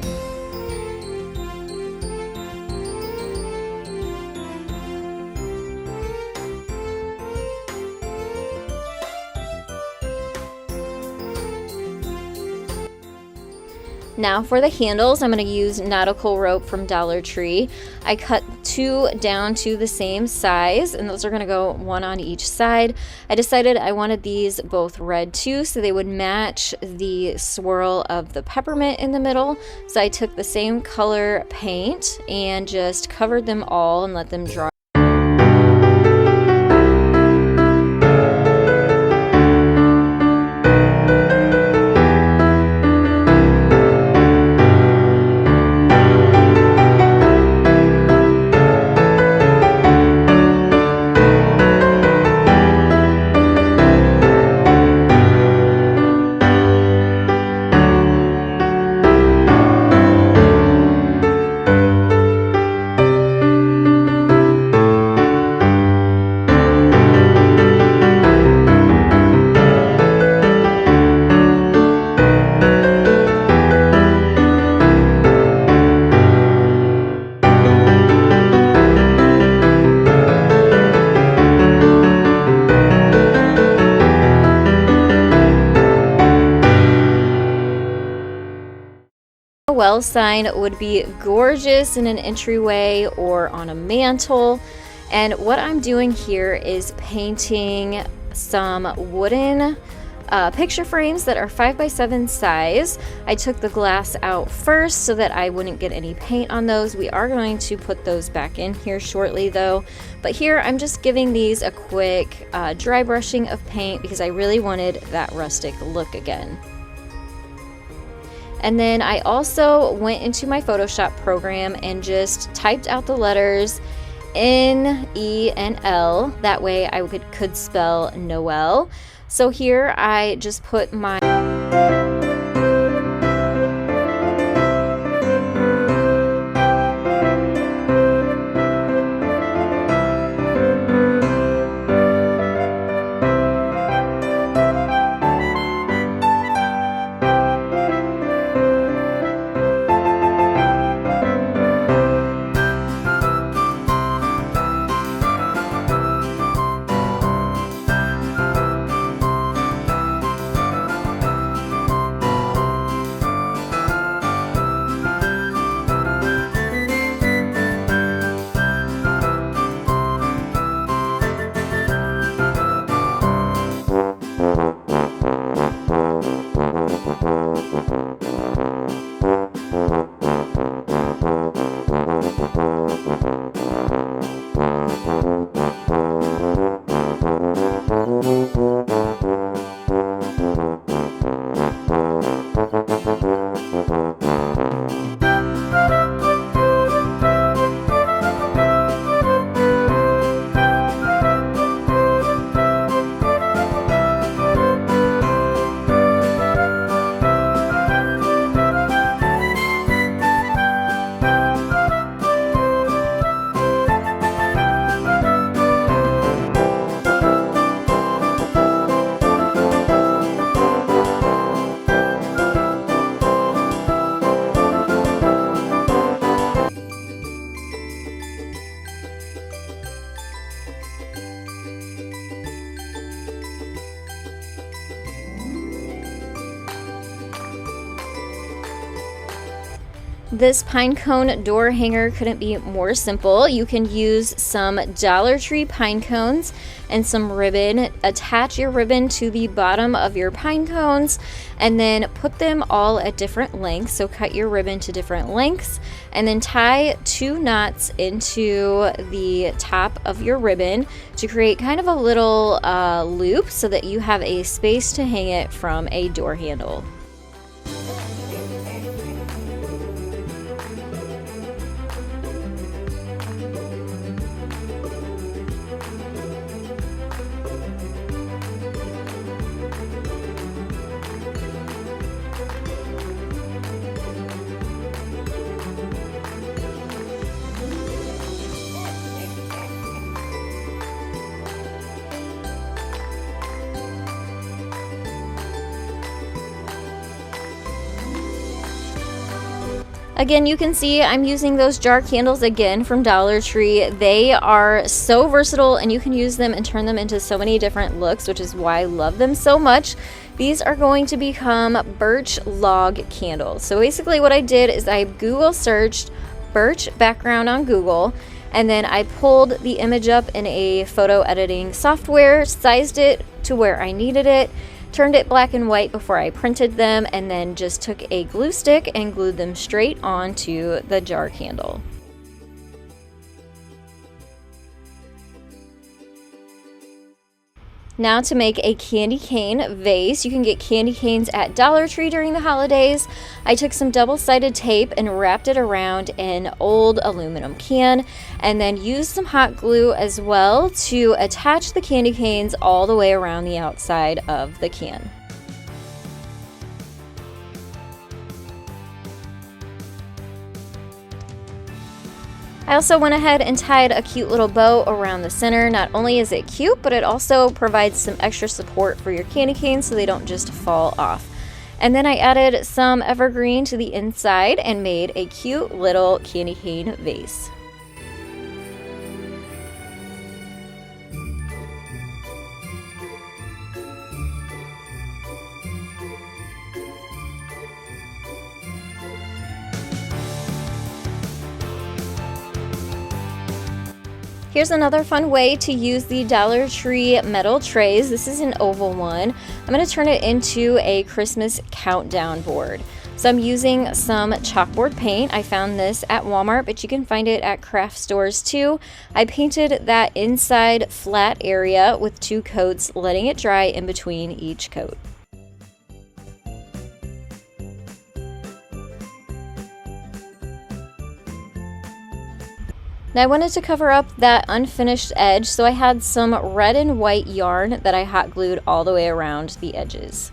A: Now for the handles, I'm going to use nautical rope from Dollar Tree. I cut 2 down to the same size, and those are going to go 1 on each side. I decided I wanted these both red too, so they would match the swirl of the peppermint in the middle. So I took the same color paint and just covered them all and let them dry. Well sign would be gorgeous in an entryway or on a mantle. And what I'm doing here is painting some wooden picture frames that are 5x7 size. I took the glass out first so that I wouldn't get any paint on those. We are going to put those back in here shortly though. But here I'm just giving these a quick dry brushing of paint because I really wanted that rustic look again. And then I also went into my Photoshop program and just typed out the letters N, E, and L. That way I could spell Noel. So here I just put my This pine cone door hanger couldn't be more simple. You can use some Dollar Tree pine cones and some ribbon. Attach your ribbon to the bottom of your pine cones and then put them all at different lengths. So cut your ribbon to different lengths and then tie 2 knots into the top of your ribbon to create kind of a little loop so that you have a space to hang it from a door handle. Again, you can see I'm using those jar candles again from Dollar Tree. They are so versatile and you can use them and turn them into so many different looks, which is why I love them so much. These are going to become birch log candles. So basically what I did is I Google searched birch background on Google, and then I pulled the image up in a photo editing software, sized it to where I needed it, turned it black and white before I printed them, and then just took a glue stick and glued them straight onto the jar candle. Now to make a candy cane vase. You can get candy canes at Dollar Tree during the holidays. I took some double-sided tape and wrapped it around an old aluminum can, and then used some hot glue as well to attach the candy canes all the way around the outside of the can. I also went ahead and tied a cute little bow around the center. Not only is it cute, but it also provides some extra support for your candy canes so they don't just fall off. And then I added some evergreen to the inside and made a cute little candy cane vase. Here's another fun way to use the Dollar Tree metal trays. This is an oval one. I'm going to turn it into a Christmas countdown board. So I'm using some chalkboard paint. I found this at Walmart, but you can find it at craft stores too. I painted that inside flat area with 2 coats, letting it dry in between each coat. Now I wanted to cover up that unfinished edge, so I had some red and white yarn that I hot glued all the way around the edges.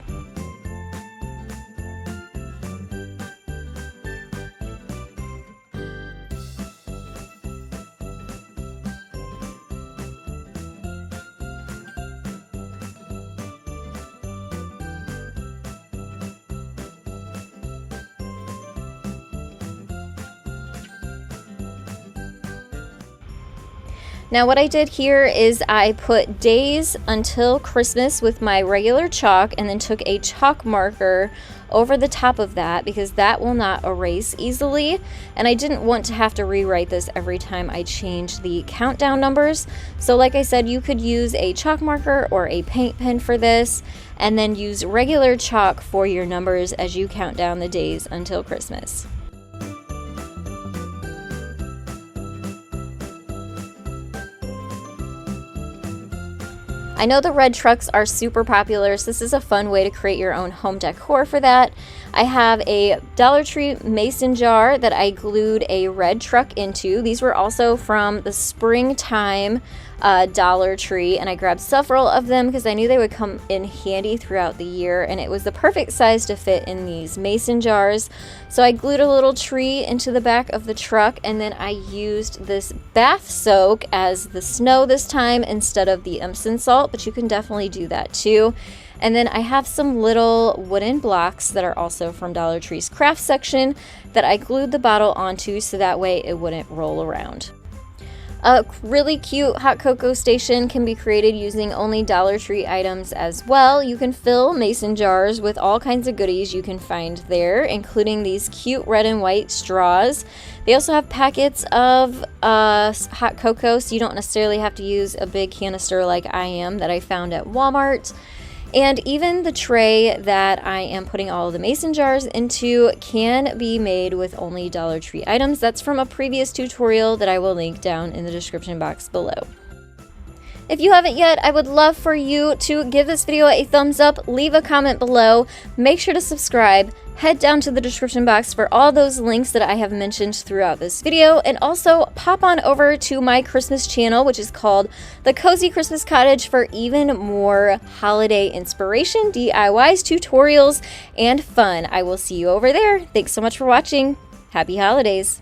A: Now what I did here is I put days until Christmas with my regular chalk, and then took a chalk marker over the top of that because that will not erase easily, and I didn't want to have to rewrite this every time I changed the countdown numbers. So like I said, you could use a chalk marker or a paint pen for this, and then use regular chalk for your numbers as you count down the days until Christmas. I know the red trucks are super popular, so this is a fun way to create your own home decor for that. I have a Dollar Tree mason jar that I glued a red truck into. These were also from the springtime Dollar Tree, and I grabbed several of them because I knew they would come in handy throughout the year, and it was the perfect size to fit in these mason jars. So I glued a little tree into the back of the truck, and then I used this bath soak as the snow this time instead of the Epsom salt, but you can definitely do that too. And then I have some little wooden blocks that are also from Dollar Tree's craft section that I glued the bottle onto so that way it wouldn't roll around. A really cute hot cocoa station can be created using only Dollar Tree items as well. You can fill mason jars with all kinds of goodies you can find there, including these cute red and white straws. They also have packets of hot cocoa, so you don't necessarily have to use a big canister like I am that I found at Walmart. And even the tray that I am putting all of the mason jars into can be made with only Dollar Tree items. That's from a previous tutorial that I will link down in the description box below. If you haven't yet, I would love for you to give this video a thumbs up, leave a comment below, make sure to subscribe, head down to the description box for all those links that I have mentioned throughout this video, and also pop on over to my Christmas channel, which is called The Cozy Christmas Cottage, for even more holiday inspiration, DIYs, tutorials, and fun. I will see you over there. Thanks so much for watching. Happy holidays.